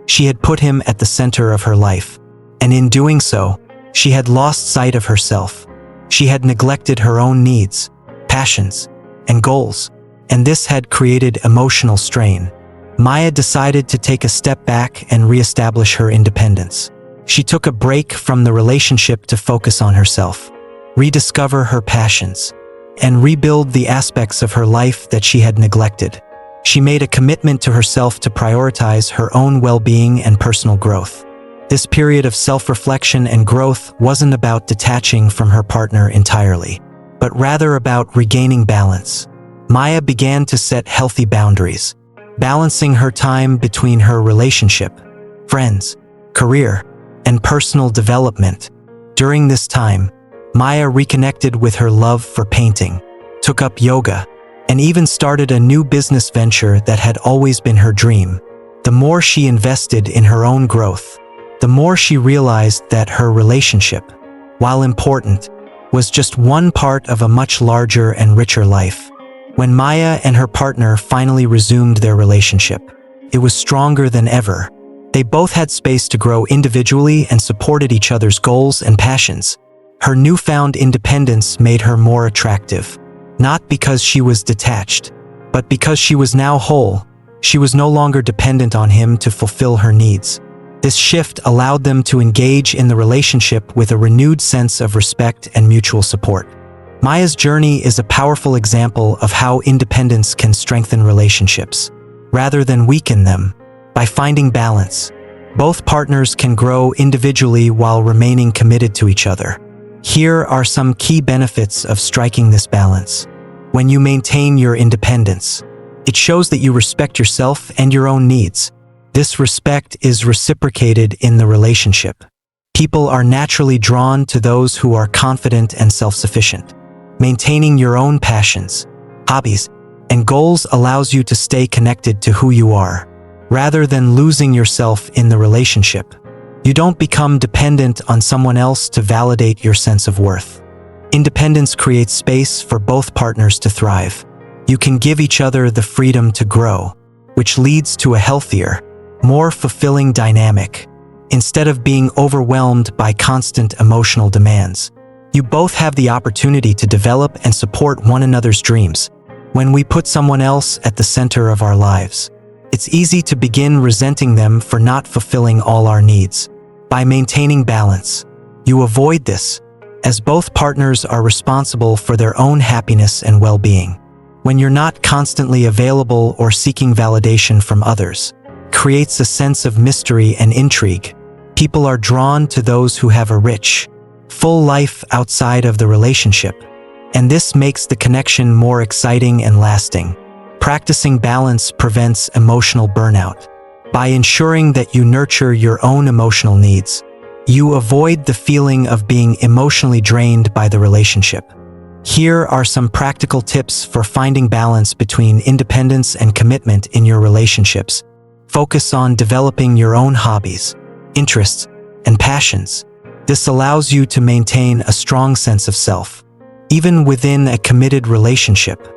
Speaker 1: She had put him at the center of her life, and in doing so, she had lost sight of herself. She had neglected her own needs, passions, and goals, and this had created emotional strain. Maya decided to take a step back and reestablish her independence. She took a break from the relationship to focus on herself, rediscover her passions, and rebuild the aspects of her life that she had neglected. She made a commitment to herself to prioritize her own well-being and personal growth. This period of self-reflection and growth wasn't about detaching from her partner entirely, but rather about regaining balance. Maya began to set healthy boundaries, balancing her time between her relationship, friends, career, and personal development. During this time, Maya reconnected with her love for painting, took up yoga, and even started a new business venture that had always been her dream. The more she invested in her own growth, the more she realized that her relationship, while important, was just one part of a much larger and richer life. When Maya and her partner finally resumed their relationship, it was stronger than ever. They both had space to grow individually and supported each other's goals and passions. Her newfound independence made her more attractive, not because she was detached, but because she was now whole. She was no longer dependent on him to fulfill her needs. This shift allowed them to engage in the relationship with a renewed sense of respect and mutual support. Maya's journey is a powerful example of how independence can strengthen relationships, rather than weaken them. By finding balance, both partners can grow individually while remaining committed to each other. Here are some key benefits of striking this balance. When you maintain your independence, it shows that you respect yourself and your own needs. This respect is reciprocated in the relationship. People are naturally drawn to those who are confident and self-sufficient. Maintaining your own passions, hobbies, and goals allows you to stay connected to who you are, rather than losing yourself in the relationship. You don't become dependent on someone else to validate your sense of worth. Independence creates space for both partners to thrive. You can give each other the freedom to grow, which leads to a healthier, more fulfilling dynamic. Instead of being overwhelmed by constant emotional demands, you both have the opportunity to develop and support one another's dreams. When we put someone else at the center of our lives, it's easy to begin resenting them for not fulfilling all our needs. By maintaining balance, you avoid this, as both partners are responsible for their own happiness and well-being. When you're not constantly available or seeking validation from others, creates a sense of mystery and intrigue. People are drawn to those who have a rich, full life outside of the relationship, and this makes the connection more exciting and lasting. Practicing balance prevents emotional burnout. By ensuring that you nurture your own emotional needs, you avoid the feeling of being emotionally drained by the relationship. Here are some practical tips for finding balance between independence and commitment in your relationships. Focus on developing your own hobbies, interests, and passions. This allows you to maintain a strong sense of self, even within a committed relationship.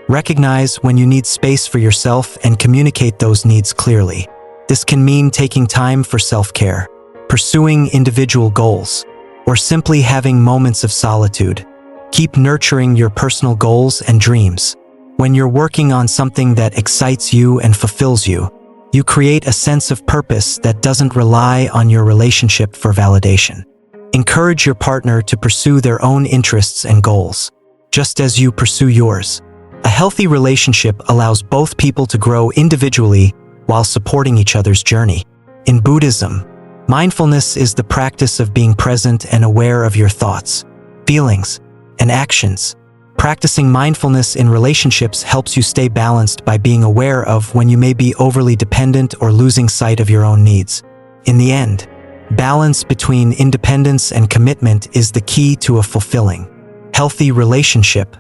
Speaker 1: Recognize when you need space for yourself and communicate those needs clearly. This can mean taking time for self-care, pursuing individual goals, or simply having moments of solitude. Keep nurturing your personal goals and dreams. When you're working on something that excites you and fulfills you, you create a sense of purpose that doesn't rely on your relationship for validation. Encourage your partner to pursue their own interests and goals, just as you pursue yours. A healthy relationship allows both people to grow individually while supporting each other's journey. In Buddhism, mindfulness is the practice of being present and aware of your thoughts, feelings, and actions. Practicing mindfulness in relationships helps you stay balanced by being aware of when you may be overly dependent or losing sight of your own needs. In the end, balance between independence and commitment is the key to a fulfilling, healthy relationship.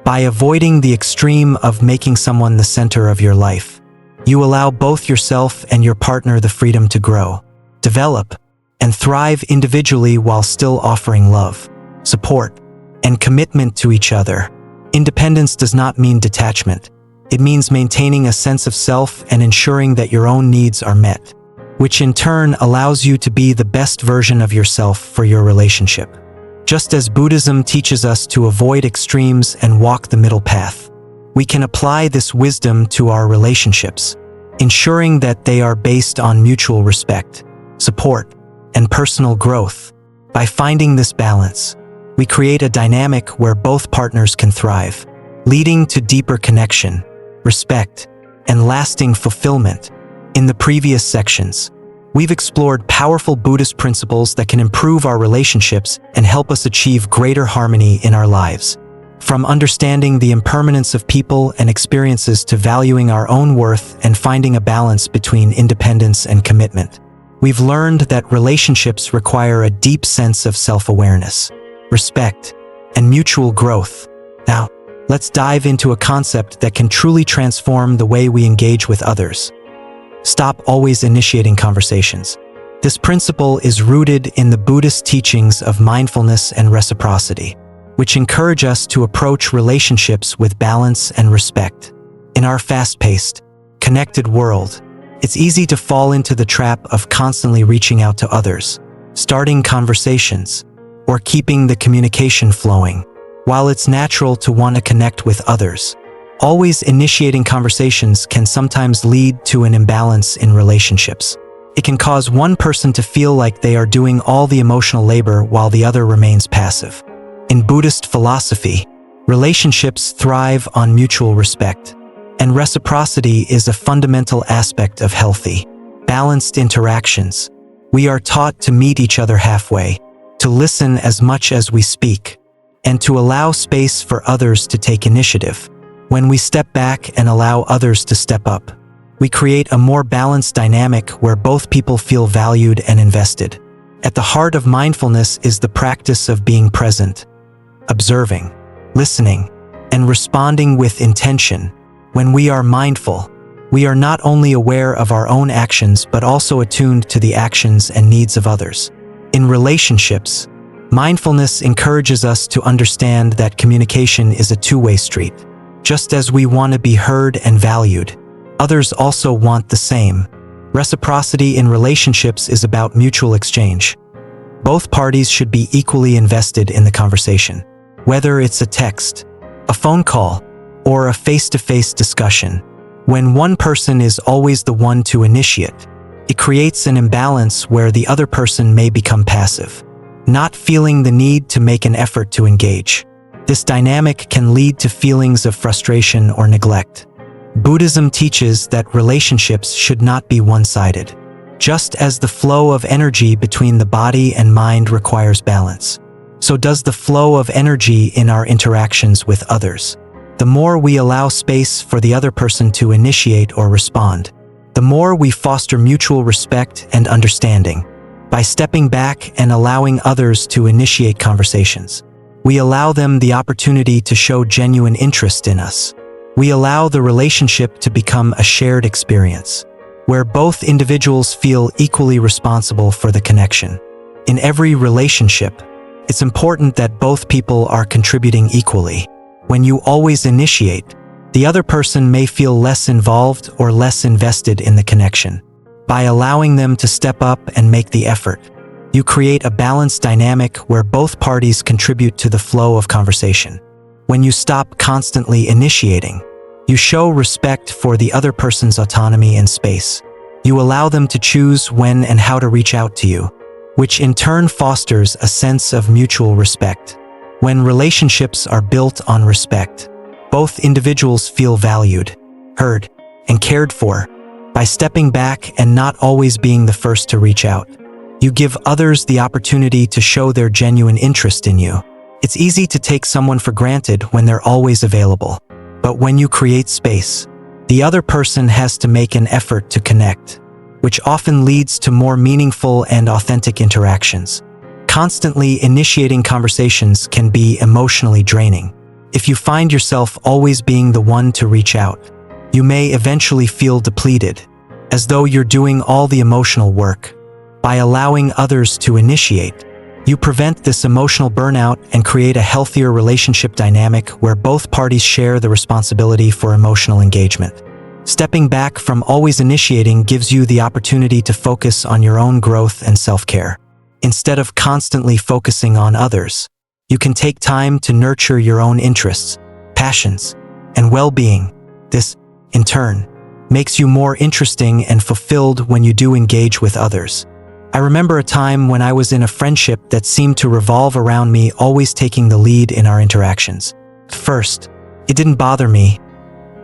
Speaker 1: By avoiding the extreme of making someone the center of your life, you allow both yourself and your partner the freedom to grow, develop, and thrive individually while still offering love, support, and commitment to each other. Independence does not mean detachment. It means maintaining a sense of self and ensuring that your own needs are met, which in turn allows you to be the best version of yourself for your relationship. Just as Buddhism teaches us to avoid extremes and walk the middle path, we can apply this wisdom to our relationships, ensuring that they are based on mutual respect, support, and personal growth. By finding this balance, we create a dynamic where both partners can thrive, leading to deeper connection, respect, and lasting fulfillment. In the previous sections, we've explored powerful Buddhist principles that can improve our relationships and help us achieve greater harmony in our lives. From understanding the impermanence of people and experiences to valuing our own worth and finding a balance between independence and commitment, we've learned that relationships require a deep sense of self-awareness, respect, and mutual growth. Now, let's dive into a concept that can truly transform the way we engage with others. Stop always initiating conversations. This principle is rooted in the Buddhist teachings of mindfulness and reciprocity, which encourage us to approach relationships with balance and respect. In our fast-paced, connected world, it's easy to fall into the trap of constantly reaching out to others, starting conversations, or keeping the communication flowing. While it's natural to want to connect with others, Always initiating conversations can sometimes lead to an imbalance in relationships. It can cause one person to feel like they are doing all the emotional labor while the other remains passive. In Buddhist philosophy, relationships thrive on mutual respect, and reciprocity is a fundamental aspect of healthy, balanced interactions. We are taught to meet each other halfway, to listen as much as we speak, and to allow space for others to take initiative. When we step back and allow others to step up, we create a more balanced dynamic where both people feel valued and invested. At the heart of mindfulness is the practice of being present, observing, listening, and responding with intention. When we are mindful, we are not only aware of our own actions but also attuned to the actions and needs of others. In relationships, mindfulness encourages us to understand that communication is a two-way street. Just as we want to be heard and valued, others also want the same. Reciprocity in relationships is about mutual exchange. Both parties should be equally invested in the conversation. Whether it's a text, a phone call, or a face-to-face discussion, when one person is always the one to initiate, it creates an imbalance where the other person may become passive, not feeling the need to make an effort to engage. This dynamic can lead to feelings of frustration or neglect. Buddhism teaches that relationships should not be one-sided. Just as the flow of energy between the body and mind requires balance, so does the flow of energy in our interactions with others. The more we allow space for the other person to initiate or respond, the more we foster mutual respect and understanding. By stepping back and allowing others to initiate conversations, we allow them the opportunity to show genuine interest in us. We allow the relationship to become a shared experience, where both individuals feel equally responsible for the connection. In every relationship, it's important that both people are contributing equally. When you always initiate, the other person may feel less involved or less invested in the connection. By allowing them to step up and make the effort, you create a balanced dynamic where both parties contribute to the flow of conversation. When you stop constantly initiating, you show respect for the other person's autonomy and space. You allow them to choose when and how to reach out to you, which in turn fosters a sense of mutual respect. When relationships are built on respect, both individuals feel valued, heard, and cared for. By stepping back and not always being the first to reach out, you give others the opportunity to show their genuine interest in you. It's easy to take someone for granted when they're always available. But when you create space, the other person has to make an effort to connect, which often leads to more meaningful and authentic interactions. Constantly initiating conversations can be emotionally draining. If you find yourself always being the one to reach out, you may eventually feel depleted, as though you're doing all the emotional work. By allowing others to initiate, you prevent this emotional burnout and create a healthier relationship dynamic where both parties share the responsibility for emotional engagement. Stepping back from always initiating gives you the opportunity to focus on your own growth and self-care. Instead of constantly focusing on others, you can take time to nurture your own interests, passions, and well-being. This, in turn, makes you more interesting and fulfilled when you do engage with others. I remember a time when I was in a friendship that seemed to revolve around me always taking the lead in our interactions. At first, it didn't bother me.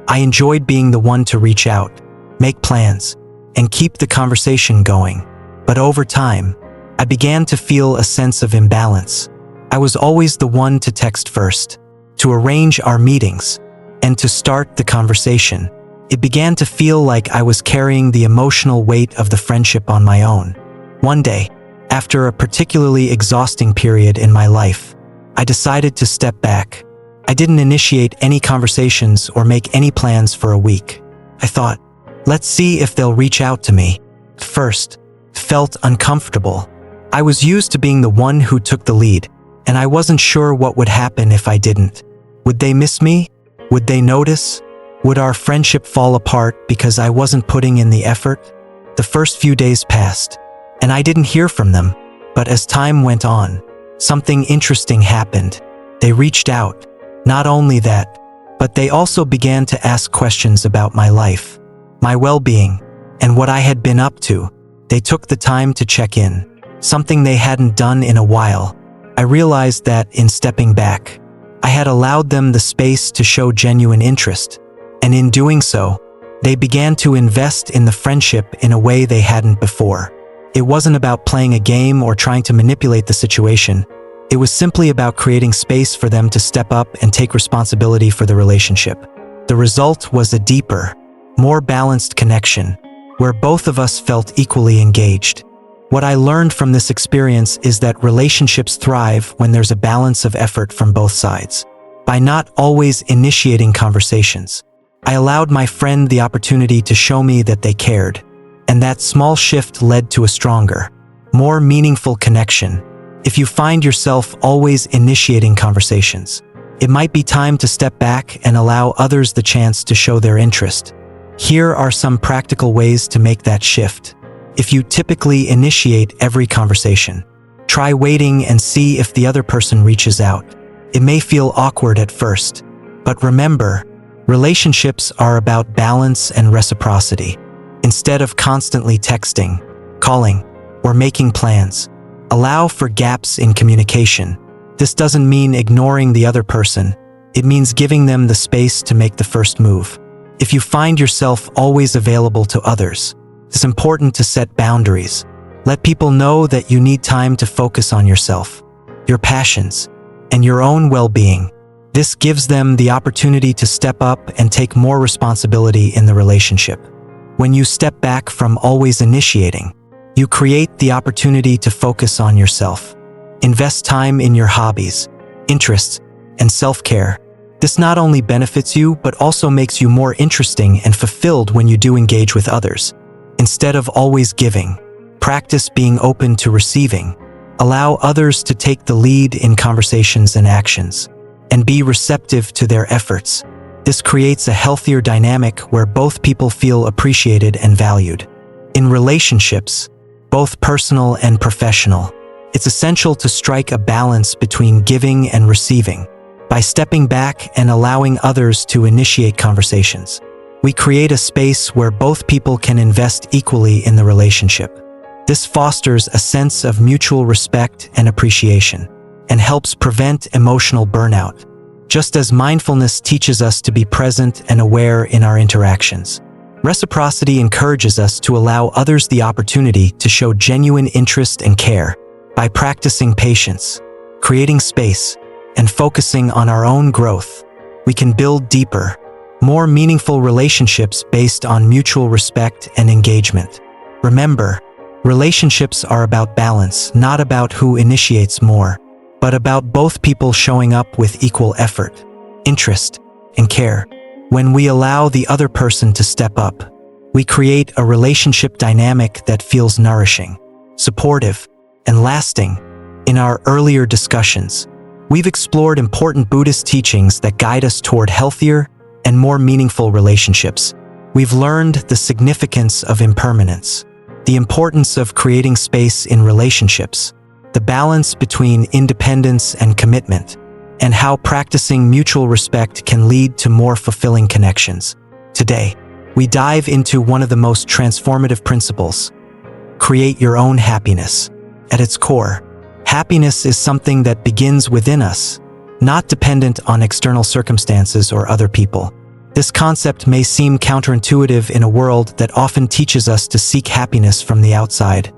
Speaker 1: I enjoyed being the one to reach out, make plans, and keep the conversation going. But over time, I began to feel a sense of imbalance. I was always the one to text first, to arrange our meetings, and to start the conversation. It began to feel like I was carrying the emotional weight of the friendship on my own. One day, after a particularly exhausting period in my life, I decided to step back. I didn't initiate any conversations or make any plans for a week. I thought, let's see if they'll reach out to me. At first, it felt uncomfortable. I was used to being the one who took the lead, and I wasn't sure what would happen if I didn't. Would they miss me? Would they notice? Would our friendship fall apart because I wasn't putting in the effort? The first few days passed, and I didn't hear from them. But as time went on, something interesting happened. They reached out. Not only that, But they also began to ask questions about my life, my well-being, and what I had been up to. They took the time to check in, something they hadn't done in a while. I realized that, in stepping back, I had allowed them the space to show genuine interest, and in doing so, they began to invest in the friendship in a way they hadn't before. It wasn't about playing a game or trying to manipulate the situation. It was simply about creating space for them to step up and take responsibility for the relationship. The result was a deeper, more balanced connection, where both of us felt equally engaged. What I learned from this experience is that relationships thrive when there's a balance of effort from both sides. By not always initiating conversations, I allowed my friend the opportunity to show me that they cared, and that small shift led to a stronger, more meaningful connection. If you find yourself always initiating conversations, it might be time to step back and allow others the chance to show their interest. Here are some practical ways to make that shift. If you typically initiate every conversation, try waiting and see if the other person reaches out. It may feel awkward at first, but remember, relationships are about balance and reciprocity. Instead of constantly texting, calling, or making plans, allow for gaps in communication. This doesn't mean ignoring the other person. It means giving them the space to make the first move. If you find yourself always available to others, it's important to set boundaries. Let people know that you need time to focus on yourself, your passions, and your own well-being. This gives them the opportunity to step up and take more responsibility in the relationship. When you step back from always initiating, you create the opportunity to focus on yourself. Invest time in your hobbies, interests, and self-care. This not only benefits you, but also makes you more interesting and fulfilled when you do engage with others. Instead of always giving, practice being open to receiving. Allow others to take the lead in conversations and actions, and be receptive to their efforts. This creates a healthier dynamic where both people feel appreciated and valued. In relationships, both personal and professional, it's essential to strike a balance between giving and receiving. By stepping back and allowing others to initiate conversations, we create a space where both people can invest equally in the relationship. This fosters a sense of mutual respect and appreciation, and helps prevent emotional burnout. Just as mindfulness teaches us to be present and aware in our interactions, reciprocity encourages us to allow others the opportunity to show genuine interest and care. By practicing patience, creating space, and focusing on our own growth, we can build deeper, more meaningful relationships based on mutual respect and engagement. Remember, relationships are about balance, not about who initiates more, but about both people showing up with equal effort, interest, and care. When we allow the other person to step up, we create a relationship dynamic that feels nourishing, supportive, and lasting. In our earlier discussions, we've explored important Buddhist teachings that guide us toward healthier and more meaningful relationships. We've learned the significance of impermanence, the importance of creating space in relationships, the balance between independence and commitment, and how practicing mutual respect can lead to more fulfilling connections. Today, we dive into one of the most transformative principles: create your own happiness. At its core, happiness is something that begins within us, not dependent on external circumstances or other people. This concept may seem counterintuitive in a world that often teaches us to seek happiness from the outside,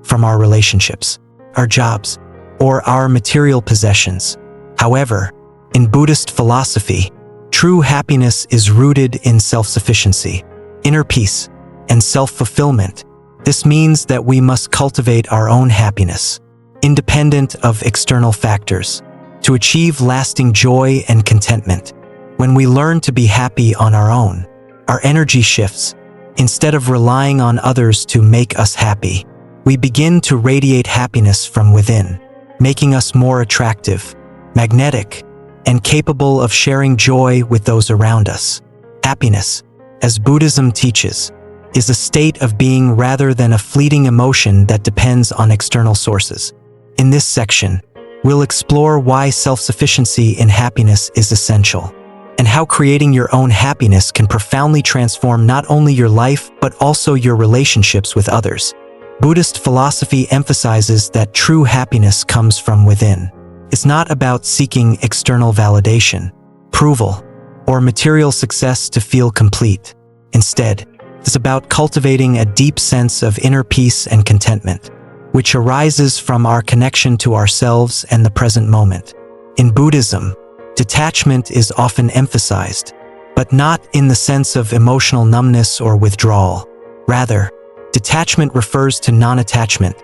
Speaker 1: from our relationships, our jobs, or our material possessions. However, in Buddhist philosophy, true happiness is rooted in self-sufficiency, inner peace, and self-fulfillment. This means that we must cultivate our own happiness, independent of external factors, to achieve lasting joy and contentment. When we learn to be happy on our own, our energy shifts. Instead of relying on others to make us happy, we begin to radiate happiness from within, making us more attractive, magnetic, and capable of sharing joy with those around us. Happiness, as Buddhism teaches, is a state of being rather than a fleeting emotion that depends on external sources. In this section, we'll explore why self-sufficiency in happiness is essential, and how creating your own happiness can profoundly transform not only your life but also your relationships with others. Buddhist philosophy emphasizes that true happiness comes from within. It's not about seeking external validation, approval, or material success to feel complete. Instead, it's about cultivating a deep sense of inner peace and contentment, which arises from our connection to ourselves and the present moment. In Buddhism, detachment is often emphasized, but not in the sense of emotional numbness or withdrawal. Rather, detachment refers to non-attachment,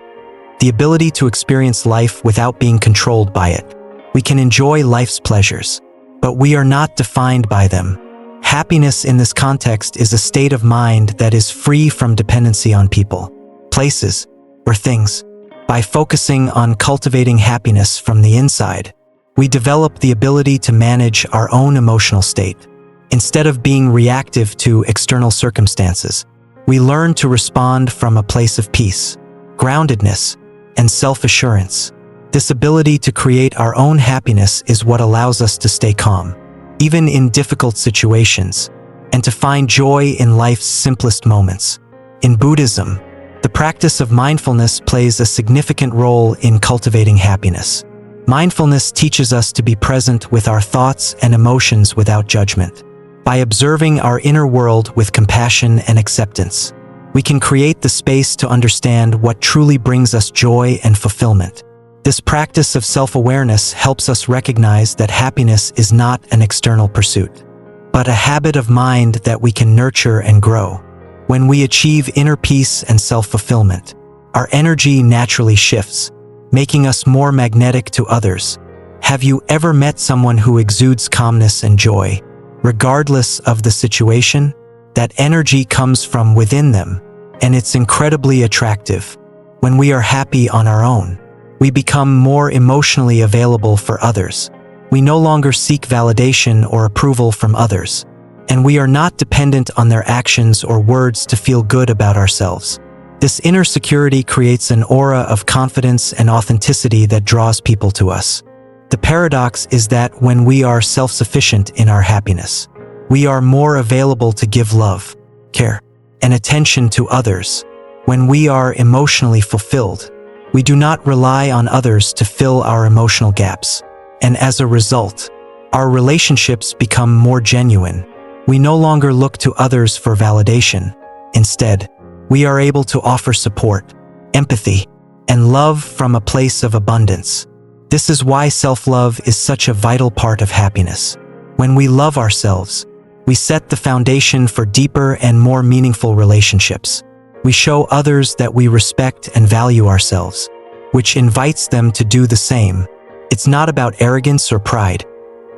Speaker 1: the ability to experience life without being controlled by it. We can enjoy life's pleasures, but we are not defined by them. Happiness in this context is a state of mind that is free from dependency on people, places, or things. By focusing on cultivating happiness from the inside, we develop the ability to manage our own emotional state. Instead of being reactive to external circumstances, we learn to respond from a place of peace, groundedness, and self-assurance. This ability to create our own happiness is what allows us to stay calm, even in difficult situations, and to find joy in life's simplest moments. In Buddhism, the practice of mindfulness plays a significant role in cultivating happiness. Mindfulness teaches us to be present with our thoughts and emotions without judgment. By observing our inner world with compassion and acceptance, we can create the space to understand what truly brings us joy and fulfillment. This practice of self-awareness helps us recognize that happiness is not an external pursuit, but a habit of mind that we can nurture and grow. When we achieve inner peace and self-fulfillment, our energy naturally shifts, making us more magnetic to others. Have you ever met someone who exudes calmness and joy? Regardless of the situation, that energy comes from within them, and it's incredibly attractive. When we are happy on our own, we become more emotionally available for others. We no longer seek validation or approval from others, and we are not dependent on their actions or words to feel good about ourselves. This inner security creates an aura of confidence and authenticity that draws people to us. The paradox is that when we are self-sufficient in our happiness, we are more available to give love, care, and attention to others. When we are emotionally fulfilled, we do not rely on others to fill our emotional gaps, and as a result, our relationships become more genuine. We no longer look to others for validation. Instead, we are able to offer support, empathy, and love from a place of abundance. This is why self-love is such a vital part of happiness. When we love ourselves, we set the foundation for deeper and more meaningful relationships. We show others that we respect and value ourselves, which invites them to do the same. It's not about arrogance or pride.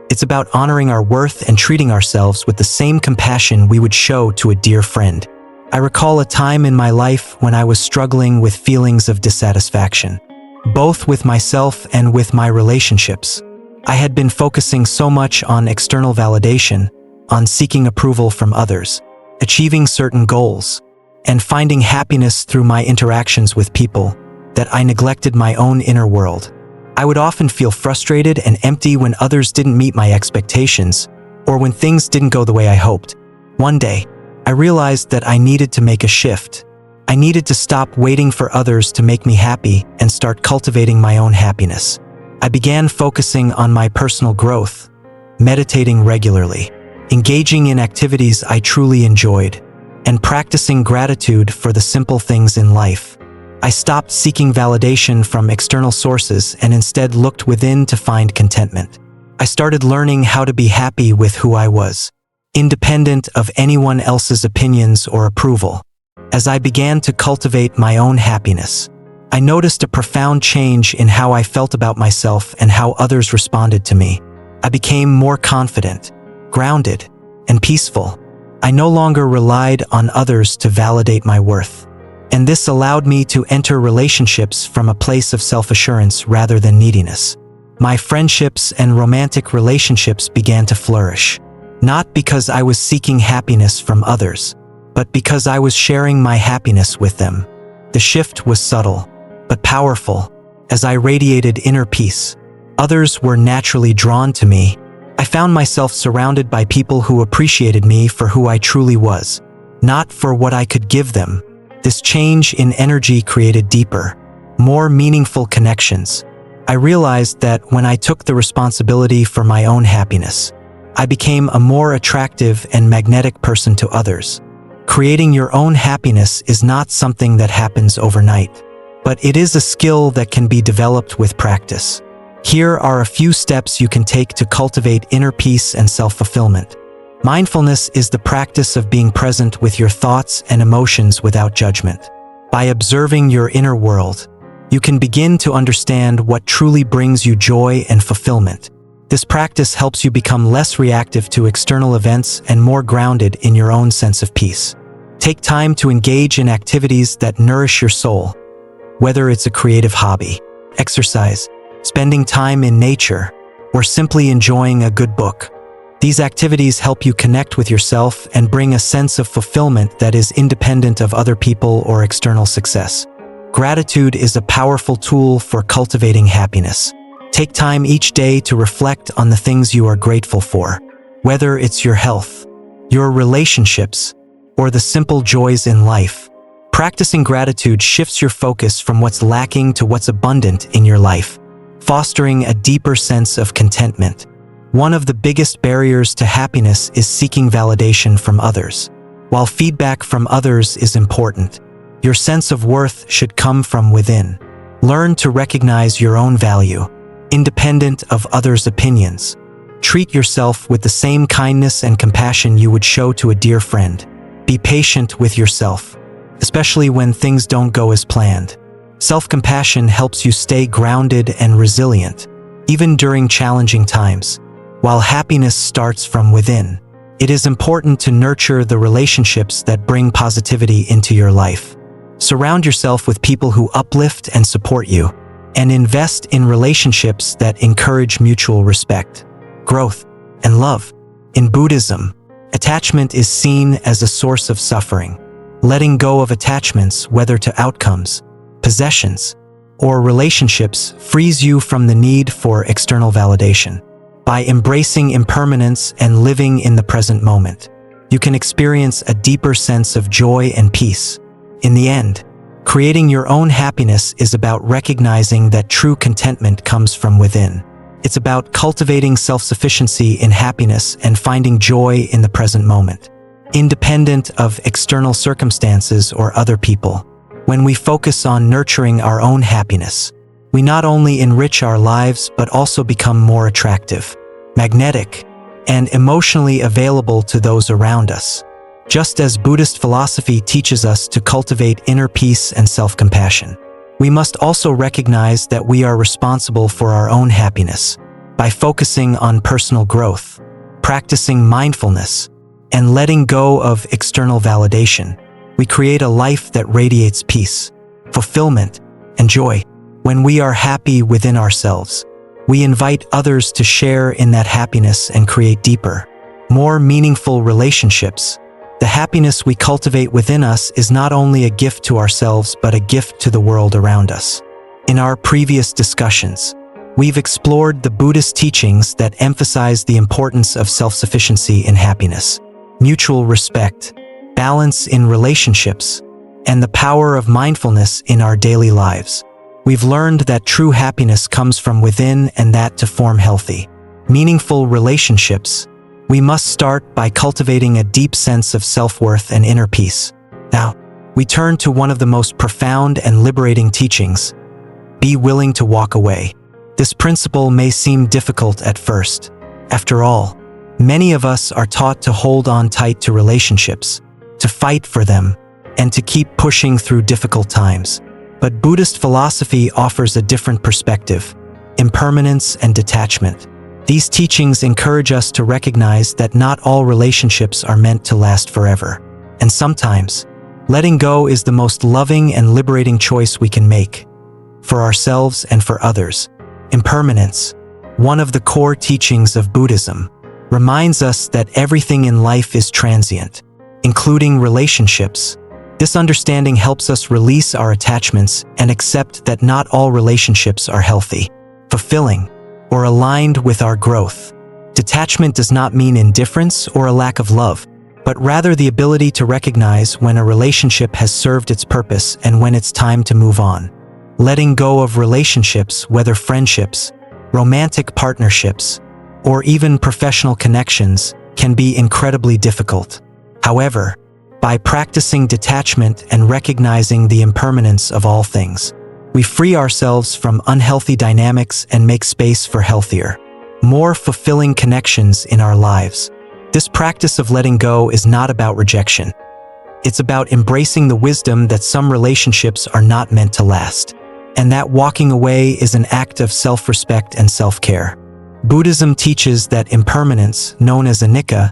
Speaker 1: It's about honoring our worth and treating ourselves with the same compassion we would show to a dear friend. I recall a time in my life when I was struggling with feelings of dissatisfaction, both with myself and with my relationships. I had been focusing so much on external validation, on seeking approval from others, achieving certain goals, and finding happiness through my interactions with people, that I neglected my own inner world. I would often feel frustrated and empty when others didn't meet my expectations, or when things didn't go the way I hoped. One day, I realized that I needed to make a shift. I needed to stop waiting for others to make me happy and start cultivating my own happiness. I began focusing on my personal growth, meditating regularly, engaging in activities I truly enjoyed, and practicing gratitude for the simple things in life. I stopped seeking validation from external sources and instead looked within to find contentment. I started learning how to be happy with who I was, independent of anyone else's opinions or approval. As I began to cultivate my own happiness, I noticed a profound change in how I felt about myself and how others responded to me. I became more confident, grounded, and peaceful. I no longer relied on others to validate my worth, and this allowed me to enter relationships from a place of self-assurance rather than neediness. My friendships and romantic relationships began to flourish, not because I was seeking happiness from others, but because I was sharing my happiness with them. The shift was subtle, but powerful. As I radiated inner peace, others were naturally drawn to me, I found myself surrounded by people who appreciated me for who I truly was, not for what I could give them. This change in energy created deeper, more meaningful connections. I realized that when I took the responsibility for my own happiness, I became a more attractive and magnetic person to others. Creating your own happiness is not something that happens overnight, but it is a skill that can be developed with practice. Here are a few steps you can take to cultivate inner peace and self-fulfillment. Mindfulness is the practice of being present with your thoughts and emotions without judgment. By observing your inner world, you can begin to understand what truly brings you joy and fulfillment. This practice helps you become less reactive to external events and more grounded in your own sense of peace. Take time to engage in activities that nourish your soul, whether it's a creative hobby, exercise, spending time in nature, or simply enjoying a good book. These activities help you connect with yourself and bring a sense of fulfillment that is independent of other people or external success. Gratitude is a powerful tool for cultivating happiness. Take time each day to reflect on the things you are grateful for, whether it's your health, your relationships, or the simple joys in life. Practicing gratitude shifts your focus from what's lacking to what's abundant in your life, fostering a deeper sense of contentment. One of the biggest barriers to happiness is seeking validation from others. While feedback from others is important, your sense of worth should come from within. Learn to recognize your own value, independent of others' opinions. Treat yourself with the same kindness and compassion you would show to a dear friend. Be patient with yourself, especially when things don't go as planned. Self-compassion helps you stay grounded and resilient, even during challenging times. While happiness starts from within, it is important to nurture the relationships that bring positivity into your life. Surround yourself with people who uplift and support you, and invest in relationships that encourage mutual respect, growth, and love. In Buddhism, attachment is seen as a source of suffering. Letting go of attachments, whether to outcomes, possessions, or relationships, frees you from the need for external validation. By embracing impermanence and living in the present moment, you can experience a deeper sense of joy and peace. In the end, creating your own happiness is about recognizing that true contentment comes from within. It's about cultivating self-sufficiency in happiness and finding joy in the present moment, independent of external circumstances or other people. When we focus on nurturing our own happiness, we not only enrich our lives but also become more attractive, magnetic, and emotionally available to those around us. Just as Buddhist philosophy teaches us to cultivate inner peace and self-compassion, we must also recognize that we are responsible for our own happiness. By focusing on personal growth, practicing mindfulness, and letting go of external validation, we create a life that radiates peace, fulfillment, and joy. When we are happy within ourselves, we invite others to share in that happiness and create deeper, more meaningful relationships. The happiness we cultivate within us is not only a gift to ourselves but a gift to the world around us. In our previous discussions, we've explored the Buddhist teachings that emphasize the importance of self-sufficiency in happiness, mutual respect, balance in relationships, and the power of mindfulness in our daily lives. We've learned that true happiness comes from within and that to form healthy, meaningful relationships, we must start by cultivating a deep sense of self-worth and inner peace. Now, we turn to one of the most profound and liberating teachings: be willing to walk away. This principle may seem difficult at first. After all, many of us are taught to hold on tight to relationships, to fight for them, and to keep pushing through difficult times. But Buddhist philosophy offers a different perspective: impermanence and detachment. These teachings encourage us to recognize that not all relationships are meant to last forever. And sometimes, letting go is the most loving and liberating choice we can make, for ourselves and for others. Impermanence, one of the core teachings of Buddhism, reminds us that everything in life is transient, including relationships. This understanding helps us release our attachments and accept that not all relationships are healthy, fulfilling, or aligned with our growth. Detachment does not mean indifference or a lack of love, but rather the ability to recognize when a relationship has served its purpose and when it's time to move on. Letting go of relationships, whether friendships, romantic partnerships, or even professional connections, can be incredibly difficult. However, by practicing detachment and recognizing the impermanence of all things, we free ourselves from unhealthy dynamics and make space for healthier, more fulfilling connections in our lives. This practice of letting go is not about rejection. It's about embracing the wisdom that some relationships are not meant to last, and that walking away is an act of self-respect and self-care. Buddhism teaches that impermanence, known as anicca,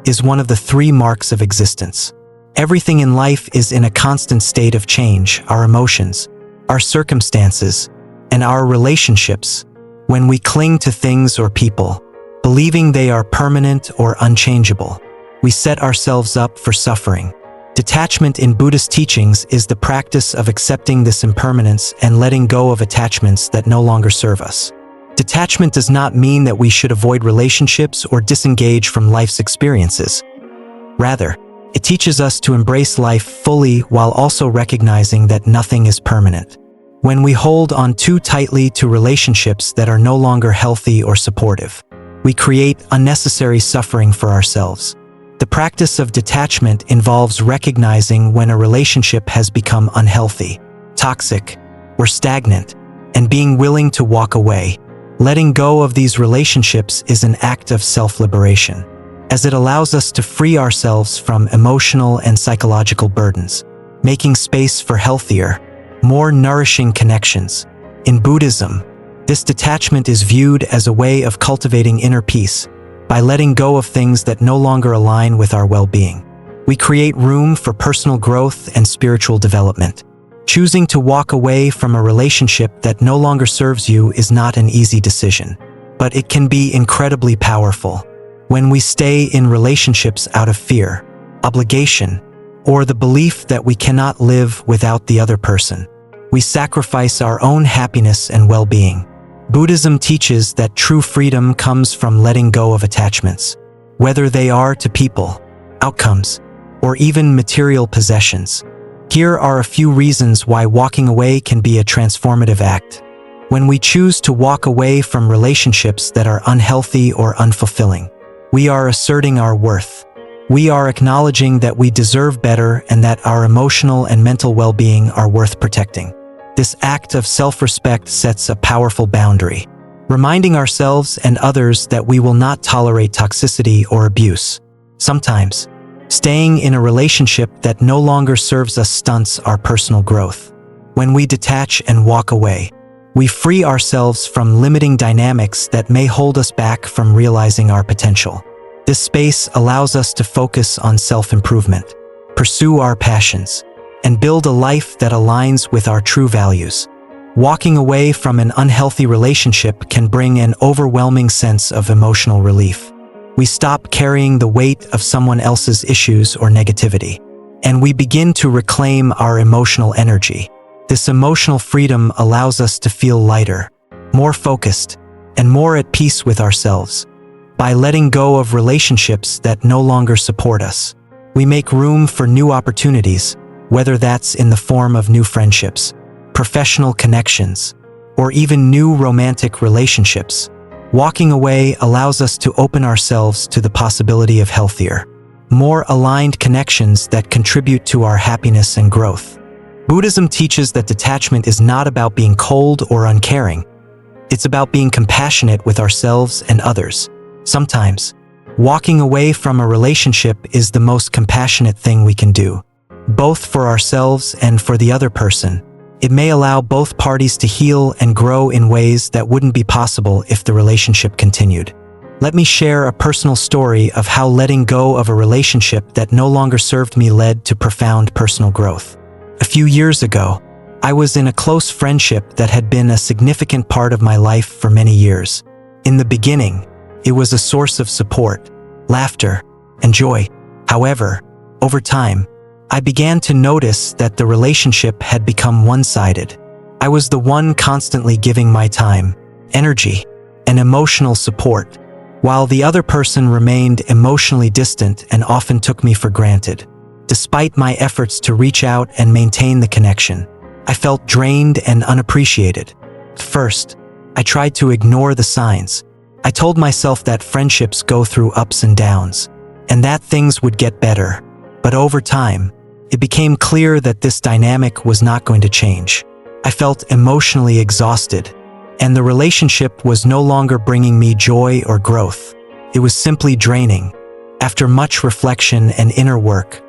Speaker 1: is one of the 3 marks of existence. Everything in life is in a constant state of change: our emotions, our circumstances, and our relationships. When we cling to things or people, believing they are permanent or unchangeable, we set ourselves up for suffering. Detachment in Buddhist teachings is the practice of accepting this impermanence and letting go of attachments that no longer serve us. Detachment does not mean that we should avoid relationships or disengage from life's experiences. Rather, it teaches us to embrace life fully while also recognizing that nothing is permanent. When we hold on too tightly to relationships that are no longer healthy or supportive, we create unnecessary suffering for ourselves. The practice of detachment involves recognizing when a relationship has become unhealthy, toxic, or stagnant, and being willing to walk away. Letting go of these relationships is an act of self-liberation, as it allows us to free ourselves from emotional and psychological burdens, making space for healthier, more nourishing connections. In Buddhism, this detachment is viewed as a way of cultivating inner peace. By letting go of things that no longer align with our well-being, we create room for personal growth and spiritual development. Choosing to walk away from a relationship that no longer serves you is not an easy decision, but it can be incredibly powerful. When we stay in relationships out of fear, obligation, or the belief that we cannot live without the other person, we sacrifice our own happiness and well-being. Buddhism teaches that true freedom comes from letting go of attachments, whether they are to people, outcomes, or even material possessions. Here are a few reasons why walking away can be a transformative act. When we choose to walk away from relationships that are unhealthy or unfulfilling, we are asserting our worth. We are acknowledging that we deserve better and that our emotional and mental well-being are worth protecting. This act of self-respect sets a powerful boundary, reminding ourselves and others that we will not tolerate toxicity or abuse. Sometimes, staying in a relationship that no longer serves us stunts our personal growth. When we detach and walk away, we free ourselves from limiting dynamics that may hold us back from realizing our potential. This space allows us to focus on self-improvement, pursue our passions, and build a life that aligns with our true values. Walking away from an unhealthy relationship can bring an overwhelming sense of emotional relief. We stop carrying the weight of someone else's issues or negativity, and we begin to reclaim our emotional energy. This emotional freedom allows us to feel lighter, more focused, and more at peace with ourselves. By letting go of relationships that no longer support us, we make room for new opportunities, whether that's in the form of new friendships, professional connections, or even new romantic relationships. Walking away allows us to open ourselves to the possibility of healthier, more aligned connections that contribute to our happiness and growth. Buddhism teaches that detachment is not about being cold or uncaring. It's about being compassionate with ourselves and others. Sometimes, walking away from a relationship is the most compassionate thing we can do, both for ourselves and for the other person. It may allow both parties to heal and grow in ways that wouldn't be possible if the relationship continued. Let me share a personal story of how letting go of a relationship that no longer served me led to profound personal growth. A few years ago, I was in a close friendship that had been a significant part of my life for many years. In the beginning, it was a source of support, laughter, and joy. However, over time, I began to notice that the relationship had become one-sided. I was the one constantly giving my time, energy, and emotional support, while the other person remained emotionally distant and often took me for granted. Despite my efforts to reach out and maintain the connection, I felt drained and unappreciated. First, I tried to ignore the signs. I told myself that friendships go through ups and downs, and that things would get better. But over time, it became clear that this dynamic was not going to change. I felt emotionally exhausted, and the relationship was no longer bringing me joy or growth. It was simply draining. After much reflection and inner work,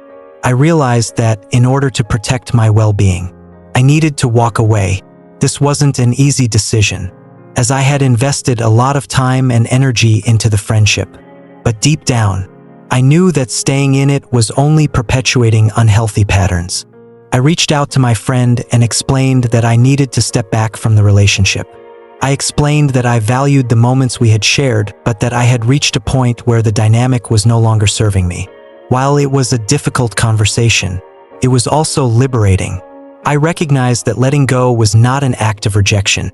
Speaker 1: I realized that in order to protect my well-being, I needed to walk away. This wasn't an easy decision, as I had invested a lot of time and energy into the friendship. But deep down, I knew that staying in it was only perpetuating unhealthy patterns. I reached out to my friend and explained that I needed to step back from the relationship. I explained that I valued the moments we had shared, but that I had reached a point where the dynamic was no longer serving me. While it was a difficult conversation, it was also liberating. I recognized that letting go was not an act of rejection.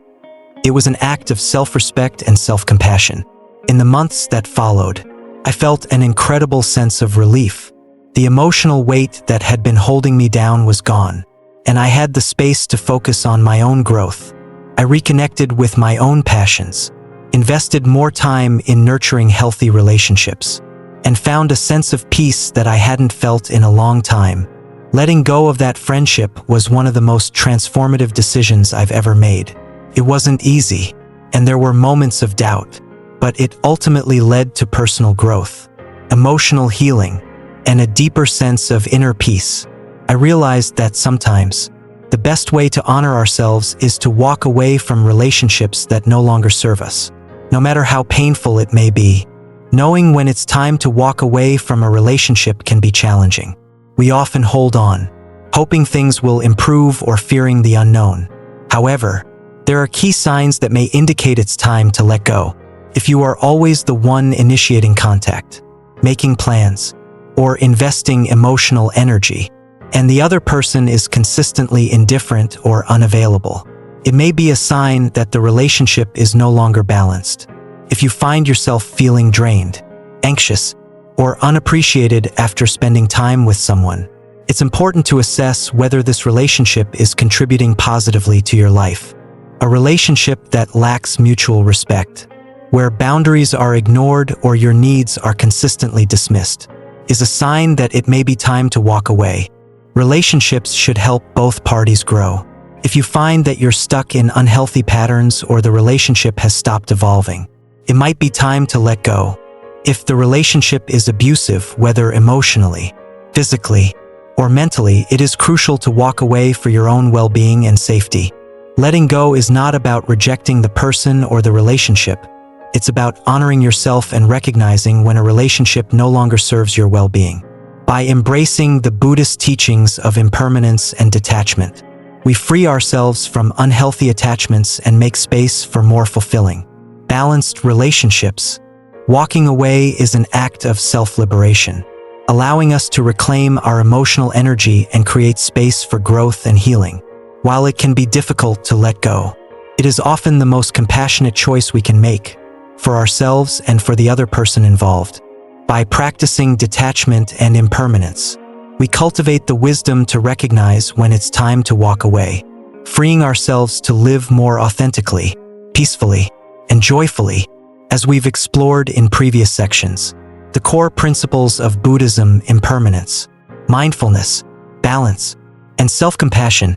Speaker 1: It was an act of self-respect and self-compassion. In the months that followed, I felt an incredible sense of relief. The emotional weight that had been holding me down was gone, and I had the space to focus on my own growth. I reconnected with my own passions, invested more time in nurturing healthy relationships, and found a sense of peace that I hadn't felt in a long time. Letting go of that friendship was one of the most transformative decisions I've ever made. It wasn't easy, and there were moments of doubt, but it ultimately led to personal growth, emotional healing, and a deeper sense of inner peace. I realized that sometimes, the best way to honor ourselves is to walk away from relationships that no longer serve us. No matter how painful it may be, knowing when it's time to walk away from a relationship can be challenging. We often hold on, hoping things will improve or fearing the unknown. However, there are key signs that may indicate it's time to let go. If you are always the one initiating contact, making plans, or investing emotional energy, and the other person is consistently indifferent or unavailable, it may be a sign that the relationship is no longer balanced. If you find yourself feeling drained, anxious, or unappreciated after spending time with someone, it's important to assess whether this relationship is contributing positively to your life. A relationship that lacks mutual respect, where boundaries are ignored or your needs are consistently dismissed, is a sign that it may be time to walk away. Relationships should help both parties grow. If you find that you're stuck in unhealthy patterns or the relationship has stopped evolving, it might be time to let go. If the relationship is abusive, whether emotionally, physically, or mentally, it is crucial to walk away for your own well-being and safety. Letting go is not about rejecting the person or the relationship. It's about honoring yourself and recognizing when a relationship no longer serves your well-being. By embracing the Buddhist teachings of impermanence and detachment, we free ourselves from unhealthy attachments and make space for more fulfilling, balanced relationships. Walking away is an act of self-liberation, allowing us to reclaim our emotional energy and create space for growth and healing. While it can be difficult to let go, it is often the most compassionate choice we can make, for ourselves and for the other person involved. By practicing detachment and impermanence, we cultivate the wisdom to recognize when it's time to walk away, freeing ourselves to live more authentically, peacefully, and joyfully. As we've explored in previous sections, the core principles of Buddhism, impermanence, mindfulness, balance, and self-compassion,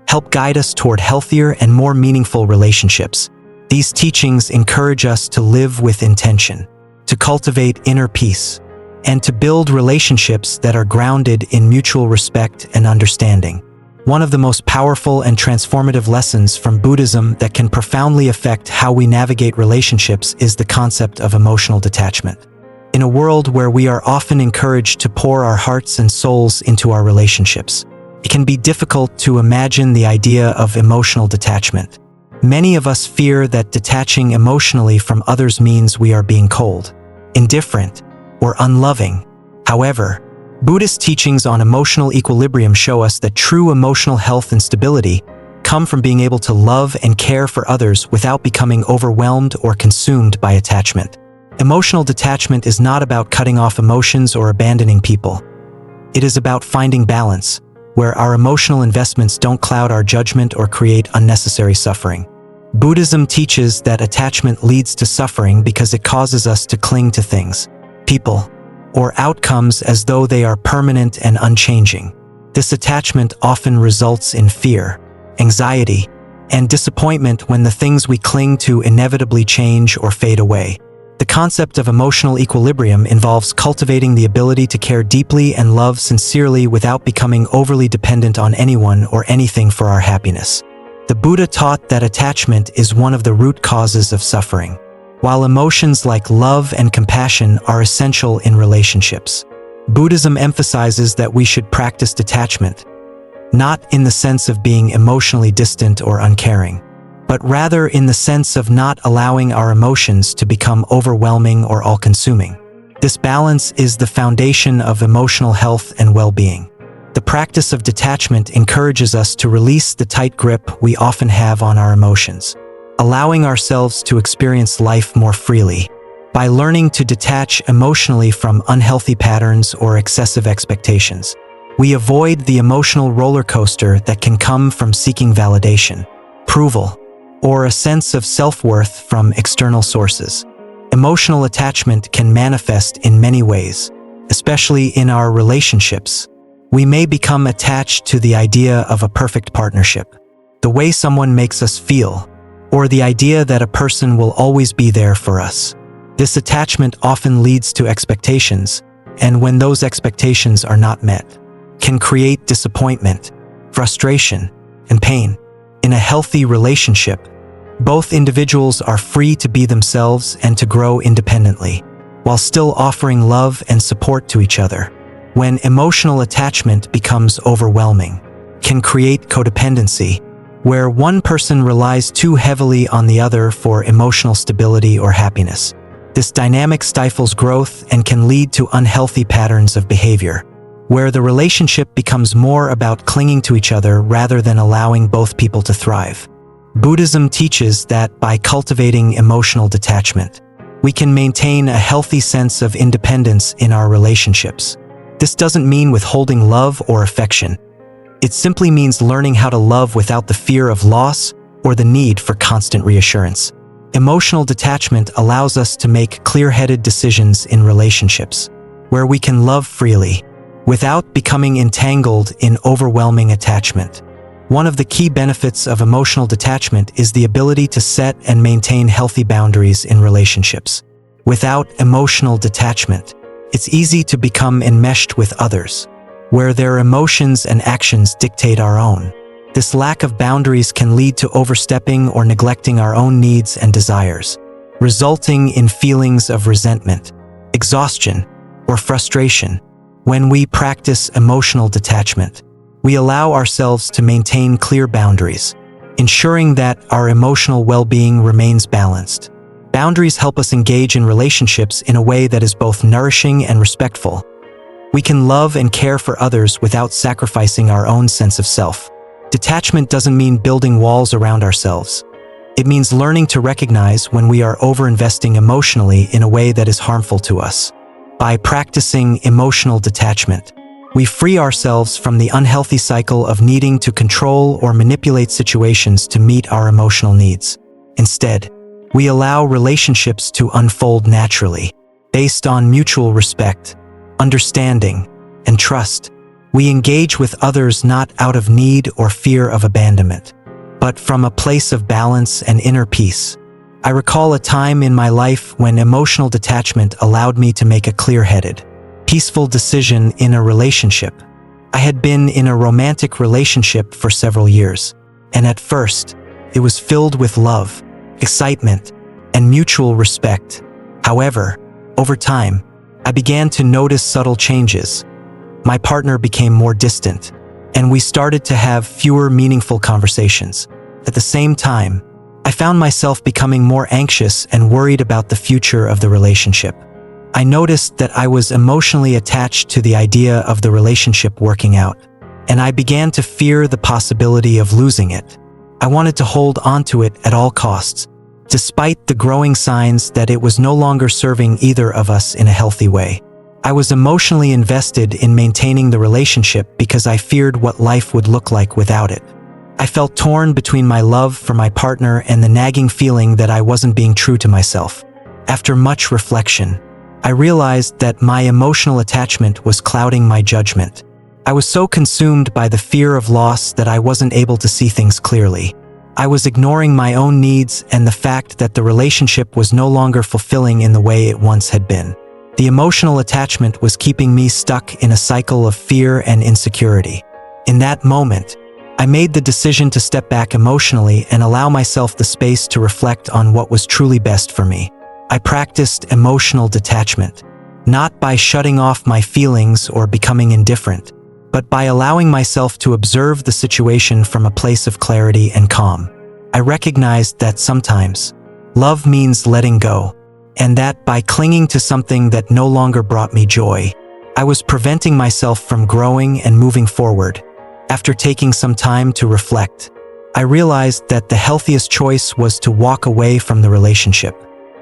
Speaker 1: help guide us toward healthier and more meaningful relationships. These teachings encourage us to live with intention, to cultivate inner peace, and to build relationships that are grounded in mutual respect and understanding. One of the most powerful and transformative lessons from Buddhism that can profoundly affect how we navigate relationships is the concept of emotional detachment. In a world where we are often encouraged to pour our hearts and souls into our relationships, it can be difficult to imagine the idea of emotional detachment. Many of us fear that detaching emotionally from others means we are being cold, indifferent, or unloving. However, Buddhist teachings on emotional equilibrium show us that true emotional health and stability come from being able to love and care for others without becoming overwhelmed or consumed by attachment. Emotional detachment is not about cutting off emotions or abandoning people. It is about finding balance, where our emotional investments don't cloud our judgment or create unnecessary suffering. Buddhism teaches that attachment leads to suffering because it causes us to cling to things, people, or outcomes as though they are permanent and unchanging. This attachment often results in fear, anxiety, and disappointment when the things we cling to inevitably change or fade away. The concept of emotional equilibrium involves cultivating the ability to care deeply and love sincerely without becoming overly dependent on anyone or anything for our happiness. The Buddha taught that attachment is one of the root causes of suffering. While emotions like love and compassion are essential in relationships, Buddhism emphasizes that we should practice detachment, not in the sense of being emotionally distant or uncaring, but rather in the sense of not allowing our emotions to become overwhelming or all-consuming. This balance is the foundation of emotional health and well-being. The practice of detachment encourages us to release the tight grip we often have on our emotions, allowing ourselves to experience life more freely. By learning to detach emotionally from unhealthy patterns or excessive expectations, we avoid the emotional roller coaster that can come from seeking validation, approval, or a sense of self-worth from external sources. Emotional attachment can manifest in many ways, especially in our relationships. We may become attached to the idea of a perfect partnership, the way someone makes us feel, or the idea that a person will always be there for us. This attachment often leads to expectations, and when those expectations are not met, can create disappointment, frustration, and pain. In a healthy relationship, both individuals are free to be themselves and to grow independently, while still offering love and support to each other. When emotional attachment becomes overwhelming, can create codependency, where one person relies too heavily on the other for emotional stability or happiness. This dynamic stifles growth and can lead to unhealthy patterns of behavior, where the relationship becomes more about clinging to each other rather than allowing both people to thrive. Buddhism teaches that by cultivating emotional detachment, we can maintain a healthy sense of independence in our relationships. This doesn't mean withholding love or affection. It simply means learning how to love without the fear of loss or the need for constant reassurance. Emotional detachment allows us to make clear-headed decisions in relationships, where we can love freely, without becoming entangled in overwhelming attachment. One of the key benefits of emotional detachment is the ability to set and maintain healthy boundaries in relationships. Without emotional detachment, it's easy to become enmeshed with others, where their emotions and actions dictate our own. This lack of boundaries can lead to overstepping or neglecting our own needs and desires, resulting in feelings of resentment, exhaustion, or frustration. When we practice emotional detachment, we allow ourselves to maintain clear boundaries, ensuring that our emotional well-being remains balanced. Boundaries help us engage in relationships in a way that is both nourishing and respectful. We can love and care for others without sacrificing our own sense of self. Detachment doesn't mean building walls around ourselves. It means learning to recognize when we are over-investing emotionally in a way that is harmful to us. By practicing emotional detachment, we free ourselves from the unhealthy cycle of needing to control or manipulate situations to meet our emotional needs. Instead, we allow relationships to unfold naturally, based on mutual respect, understanding, and trust. We engage with others not out of need or fear of abandonment, but from a place of balance and inner peace. I recall a time in my life when emotional detachment allowed me to make a clear-headed, peaceful decision in a relationship. I had been in a romantic relationship for several years, and at first, it was filled with love, excitement, and mutual respect. However, over time, I began to notice subtle changes. My partner became more distant, and we started to have fewer meaningful conversations. At the same time, I found myself becoming more anxious and worried about the future of the relationship. I noticed that I was emotionally attached to the idea of the relationship working out, and I began to fear the possibility of losing it. I wanted to hold on to it at all costs, despite the growing signs that it was no longer serving either of us in a healthy way. I was emotionally invested in maintaining the relationship because I feared what life would look like without it. I felt torn between my love for my partner and the nagging feeling that I wasn't being true to myself. After much reflection, I realized that my emotional attachment was clouding my judgment. I was so consumed by the fear of loss that I wasn't able to see things clearly. I was ignoring my own needs and the fact that the relationship was no longer fulfilling in the way it once had been. The emotional attachment was keeping me stuck in a cycle of fear and insecurity. In that moment, I made the decision to step back emotionally and allow myself the space to reflect on what was truly best for me. I practiced emotional detachment, not by shutting off my feelings or becoming indifferent, but by allowing myself to observe the situation from a place of clarity and calm. I recognized that sometimes love means letting go, and that by clinging to something that no longer brought me joy, I was preventing myself from growing and moving forward. After taking some time to reflect, I realized that the healthiest choice was to walk away from the relationship.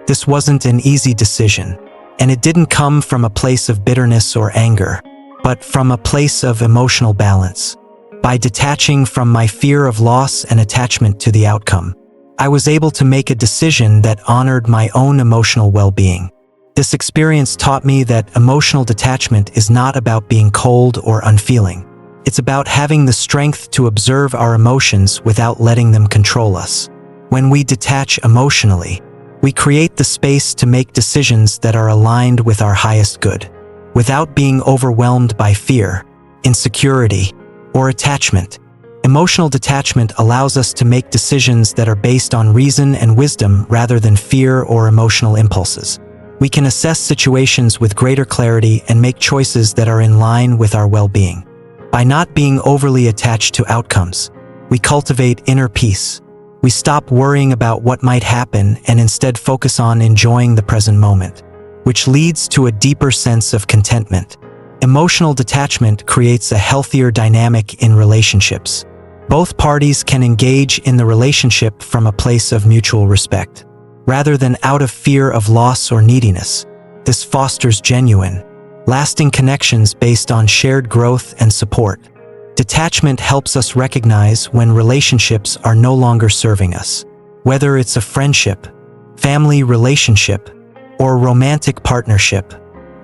Speaker 1: This wasn't an easy decision, and it didn't come from a place of bitterness or anger, but from a place of emotional balance. By detaching from my fear of loss and attachment to the outcome, I was able to make a decision that honored my own emotional well-being. This experience taught me that emotional detachment is not about being cold or unfeeling. It's about having the strength to observe our emotions without letting them control us. When we detach emotionally, we create the space to make decisions that are aligned with our highest good, without being overwhelmed by fear, insecurity, or attachment. Emotional detachment allows us to make decisions that are based on reason and wisdom rather than fear or emotional impulses. We can assess situations with greater clarity and make choices that are in line with our well-being. By not being overly attached to outcomes, we cultivate inner peace. We stop worrying about what might happen and instead focus on enjoying the present moment, which leads to a deeper sense of contentment. Emotional detachment creates a healthier dynamic in relationships. Both parties can engage in the relationship from a place of mutual respect, rather than out of fear of loss or neediness. This fosters genuine, lasting connections based on shared growth and support. Detachment helps us recognize when relationships are no longer serving us. Whether it's a friendship, family relationship, or romantic partnership,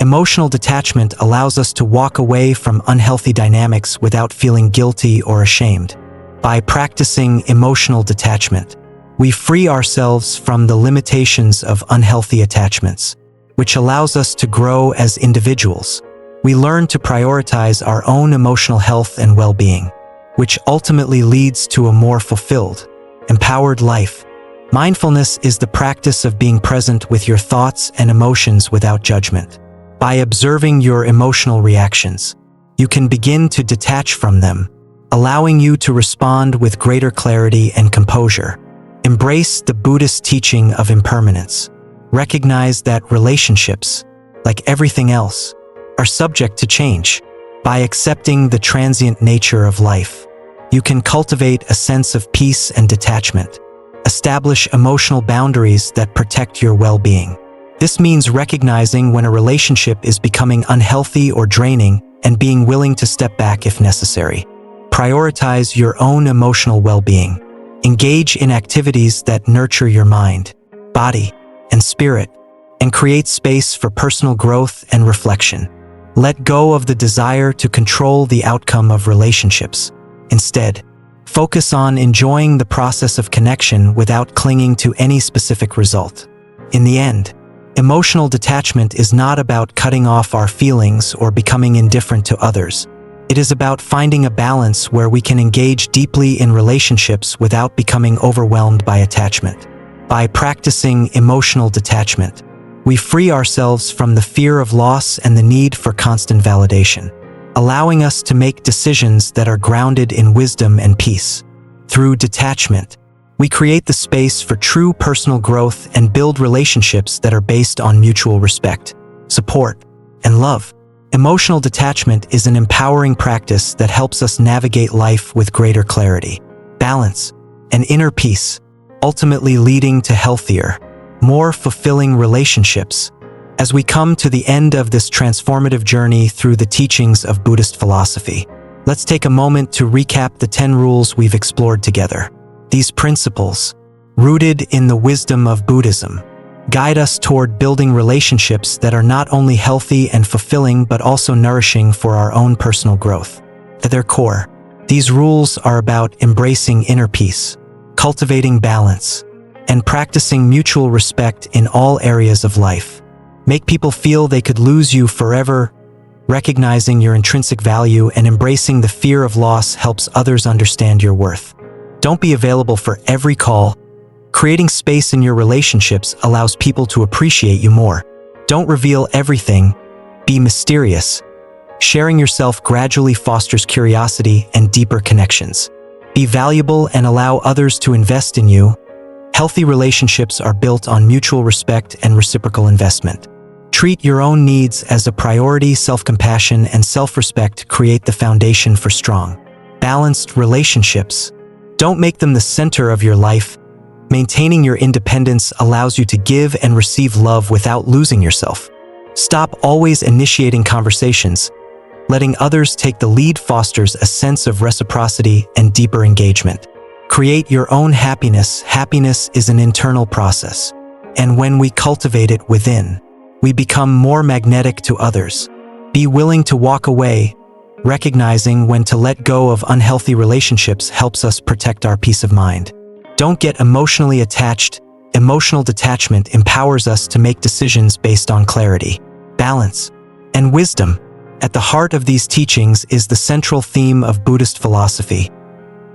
Speaker 1: emotional detachment allows us to walk away from unhealthy dynamics without feeling guilty or ashamed. By practicing emotional detachment, we free ourselves from the limitations of unhealthy attachments, which allows us to grow as individuals. We learn to prioritize our own emotional health and well-being, which ultimately leads to a more fulfilled, empowered life. Mindfulness is the practice of being present with your thoughts and emotions without judgment. By observing your emotional reactions, you can begin to detach from them, allowing you to respond with greater clarity and composure. Embrace the Buddhist teaching of impermanence. Recognize that relationships, like everything else, are subject to change. By accepting the transient nature of life, you can cultivate a sense of peace and detachment. Establish emotional boundaries that protect your well-being. This means recognizing when a relationship is becoming unhealthy or draining and being willing to step back if necessary. Prioritize your own emotional well-being. Engage in activities that nurture your mind, body, and spirit, and create space for personal growth and reflection. Let go of the desire to control the outcome of relationships. Instead, focus on enjoying the process of connection without clinging to any specific result. In the end, emotional detachment is not about cutting off our feelings or becoming indifferent to others. It is about finding a balance where we can engage deeply in relationships without becoming overwhelmed by attachment. By practicing emotional detachment, we free ourselves from the fear of loss and the need for constant validation, allowing us to make decisions that are grounded in wisdom and peace. Through detachment, we create the space for true personal growth and build relationships that are based on mutual respect, support, and love. Emotional detachment is an empowering practice that helps us navigate life with greater clarity, balance, and inner peace. ultimately leading to healthier, more fulfilling relationships. As we come to the end of this transformative journey through the teachings of Buddhist philosophy, let's take a moment to recap the 10 rules we've explored together. These principles, rooted in the wisdom of Buddhism, guide us toward building relationships that are not only healthy and fulfilling but also nourishing for our own personal growth. At their core, these rules are about embracing inner peace, cultivating balance, and practicing mutual respect in all areas of life. Make people feel they could lose you forever. Recognizing your intrinsic value and embracing the fear of loss helps others understand your worth. Don't be available for every call. Creating space in your relationships allows people to appreciate you more. Don't reveal everything. Be mysterious. Sharing yourself gradually fosters curiosity and deeper connections. Be valuable and allow others to invest in you. Healthy relationships are built on mutual respect and reciprocal investment. Treat your own needs as a priority. Self-compassion and self-respect create the foundation for strong, balanced relationships. Don't make them the center of your life. Maintaining your independence allows you to give and receive love without losing yourself. Stop always initiating conversations. Letting others take the lead fosters a sense of reciprocity and deeper engagement. Create your own happiness. Happiness is an internal process, and when we cultivate it within, we become more magnetic to others. Be willing to walk away. Recognizing when to let go of unhealthy relationships helps us protect our peace of mind. Don't get emotionally attached. Emotional detachment empowers us to make decisions based on clarity, balance, and wisdom. At the heart of these teachings is the central theme of Buddhist philosophy: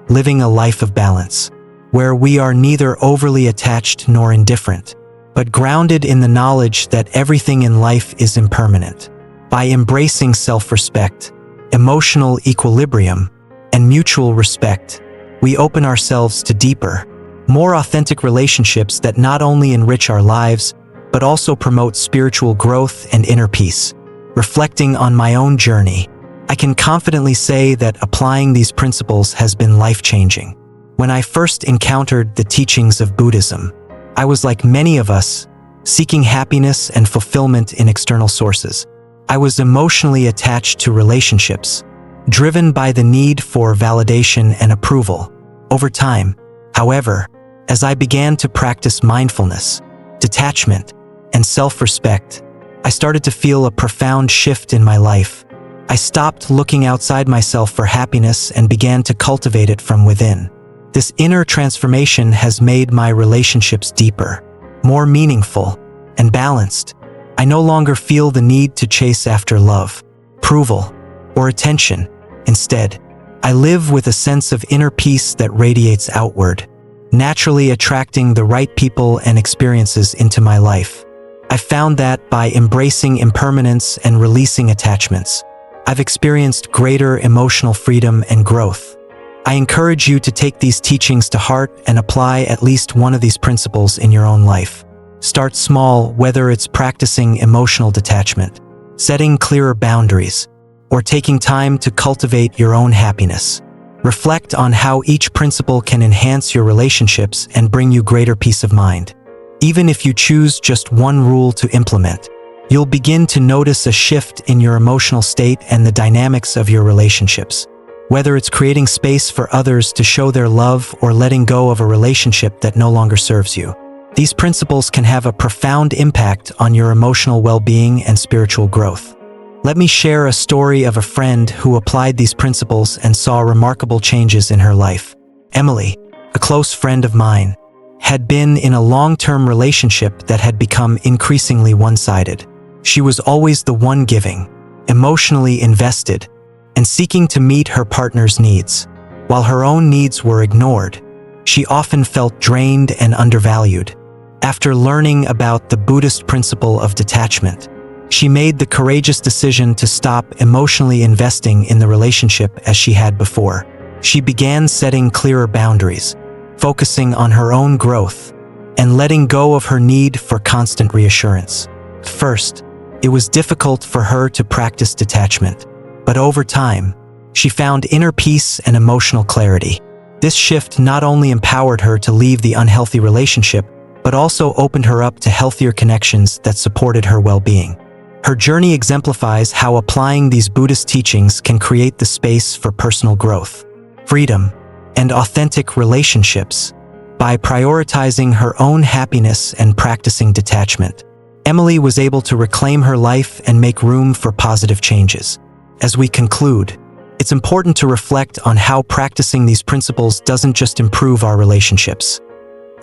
Speaker 1: living a life of balance, where we are neither overly attached nor indifferent, but grounded in the knowledge that everything in life is impermanent. By embracing self-respect, emotional equilibrium, and mutual respect, we open ourselves to deeper, more authentic relationships that not only enrich our lives, but also promote spiritual growth and inner peace. Reflecting on my own journey, I can confidently say that applying these principles has been life-changing. When I first encountered the teachings of Buddhism, I was like many of us, seeking happiness and fulfillment in external sources. I was emotionally attached to relationships, driven by the need for validation and approval. Over time, however, as I began to practice mindfulness, detachment, and self-respect, I started to feel a profound shift in my life. I stopped looking outside myself for happiness and began to cultivate it from within. This inner transformation has made my relationships deeper, more meaningful, and balanced. I no longer feel the need to chase after love, approval, or attention. Instead, I live with a sense of inner peace that radiates outward, naturally attracting the right people and experiences into my life. I found that by embracing impermanence and releasing attachments, I've experienced greater emotional freedom and growth. I encourage you to take these teachings to heart and apply at least one of these principles in your own life. Start small, whether it's practicing emotional detachment, setting clearer boundaries, or taking time to cultivate your own happiness. Reflect on how each principle can enhance your relationships and bring you greater peace of mind. Even if you choose just one rule to implement, you'll begin to notice a shift in your emotional state and the dynamics of your relationships. Whether it's creating space for others to show their love or letting go of a relationship that no longer serves you, these principles can have a profound impact on your emotional well-being and spiritual growth. Let me share a story of a friend who applied these principles and saw remarkable changes in her life. Emily, a close friend of mine, had been in a long-term relationship that had become increasingly one-sided. She was always the one giving, emotionally invested, and seeking to meet her partner's needs. While her own needs were ignored, she often felt drained and undervalued. After learning about the Buddhist principle of detachment, she made the courageous decision to stop emotionally investing in the relationship as she had before. She began setting clearer boundaries, focusing on her own growth, and letting go of her need for constant reassurance. First, it was difficult for her to practice detachment, but over time, she found inner peace and emotional clarity. This shift not only empowered her to leave the unhealthy relationship, but also opened her up to healthier connections that supported her well-being. Her journey exemplifies how applying these Buddhist teachings can create the space for personal growth, freedom, and authentic relationships. By prioritizing her own happiness and practicing detachment, Emily was able to reclaim her life and make room for positive changes. As we conclude, it's important to reflect on how practicing these principles doesn't just improve our relationships.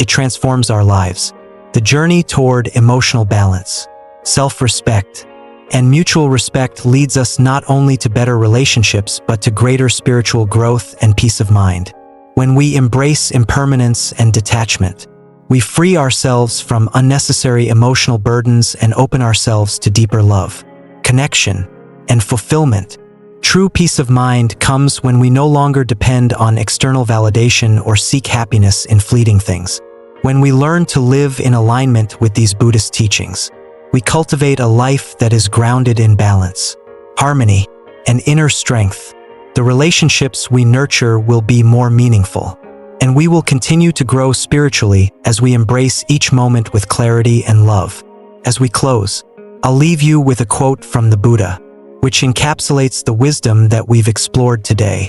Speaker 1: It transforms our lives. The journey toward emotional balance, self-respect, and mutual respect leads us not only to better relationships but to greater spiritual growth and peace of mind. When we embrace impermanence and detachment, we free ourselves from unnecessary emotional burdens and open ourselves to deeper love, connection, and fulfillment. True peace of mind comes when we no longer depend on external validation or seek happiness in fleeting things. When we learn to live in alignment with these Buddhist teachings, we cultivate a life that is grounded in balance, harmony, and inner strength. The relationships we nurture will be more meaningful, and we will continue to grow spiritually as we embrace each moment with clarity and love. As we close, I'll leave you with a quote from the Buddha, which encapsulates the wisdom that we've explored today.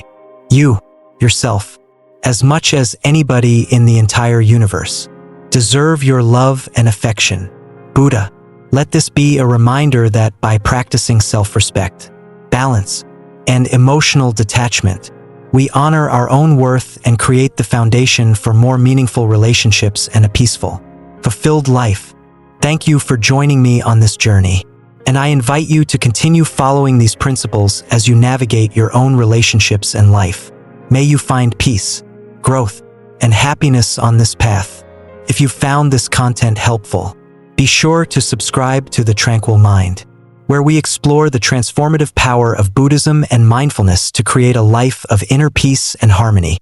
Speaker 1: You, yourself, as much as anybody in the entire universe, deserve your love and affection. Buddha, let this be a reminder that by practicing self-respect, balance, and emotional detachment, we honor our own worth and create the foundation for more meaningful relationships and a peaceful, fulfilled life. Thank you for joining me on this journey, and I invite you to continue following these principles as you navigate your own relationships and life. May you find peace, growth, and happiness on this path. If you found this content helpful, be sure to subscribe to the Tranquil Mind, where we explore the transformative power of Buddhism and mindfulness to create a life of inner peace and harmony.